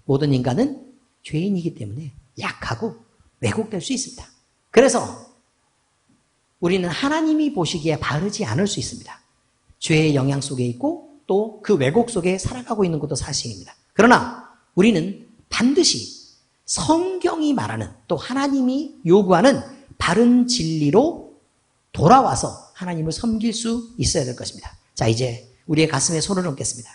모든 인간은 죄인이기 때문에 약하고 왜곡될 수 있습니다. 그래서 우리는 하나님이 보시기에 바르지 않을 수 있습니다. 죄의 영향 속에 있고 또 그 왜곡 속에 살아가고 있는 것도 사실입니다. 그러나 우리는 반드시 성경이 말하는 또 하나님이 요구하는 바른 진리로 돌아와서 하나님을 섬길 수 있어야 될 것입니다. 자, 이제 우리의 가슴에 손을 얹겠습니다.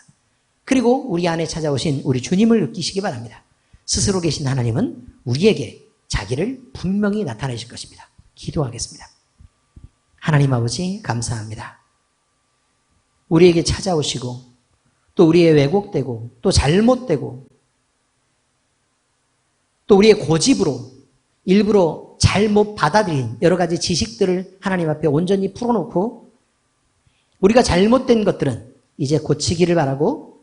그리고 우리 안에 찾아오신 우리 주님을 느끼시기 바랍니다. 스스로 계신 하나님은 우리에게 자기를 분명히 나타내실 것입니다. 기도하겠습니다. 하나님 아버지 감사합니다. 우리에게 찾아오시고 또 우리의 왜곡되고 또 잘못되고 또 우리의 고집으로 일부러 잘못 받아들인 여러 가지 지식들을 하나님 앞에 온전히 풀어놓고 우리가 잘못된 것들은 이제 고치기를 바라고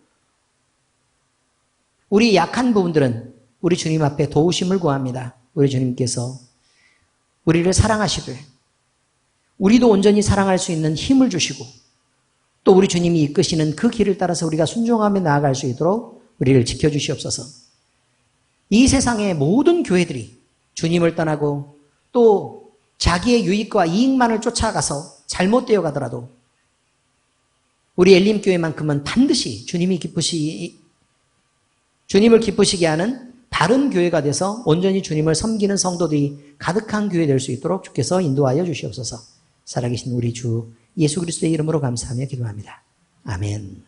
우리 약한 부분들은 우리 주님 앞에 도우심을 구합니다. 우리 주님께서 우리를 사랑하시되 우리도 온전히 사랑할 수 있는 힘을 주시고 또 우리 주님이 이끄시는 그 길을 따라서 우리가 순종하며 나아갈 수 있도록 우리를 지켜주시옵소서. 이 세상의 모든 교회들이 주님을 떠나고 또 자기의 유익과 이익만을 쫓아가서 잘못되어 가더라도 우리 엘림교회만큼은 반드시 주님을 기쁘시게 하는 바른 교회가 돼서 온전히 주님을 섬기는 성도들이 가득한 교회 될 수 있도록 주께서 인도하여 주시옵소서. 살아계신 우리 주 예수 그리스도의 이름으로 감사하며 기도합니다. 아멘.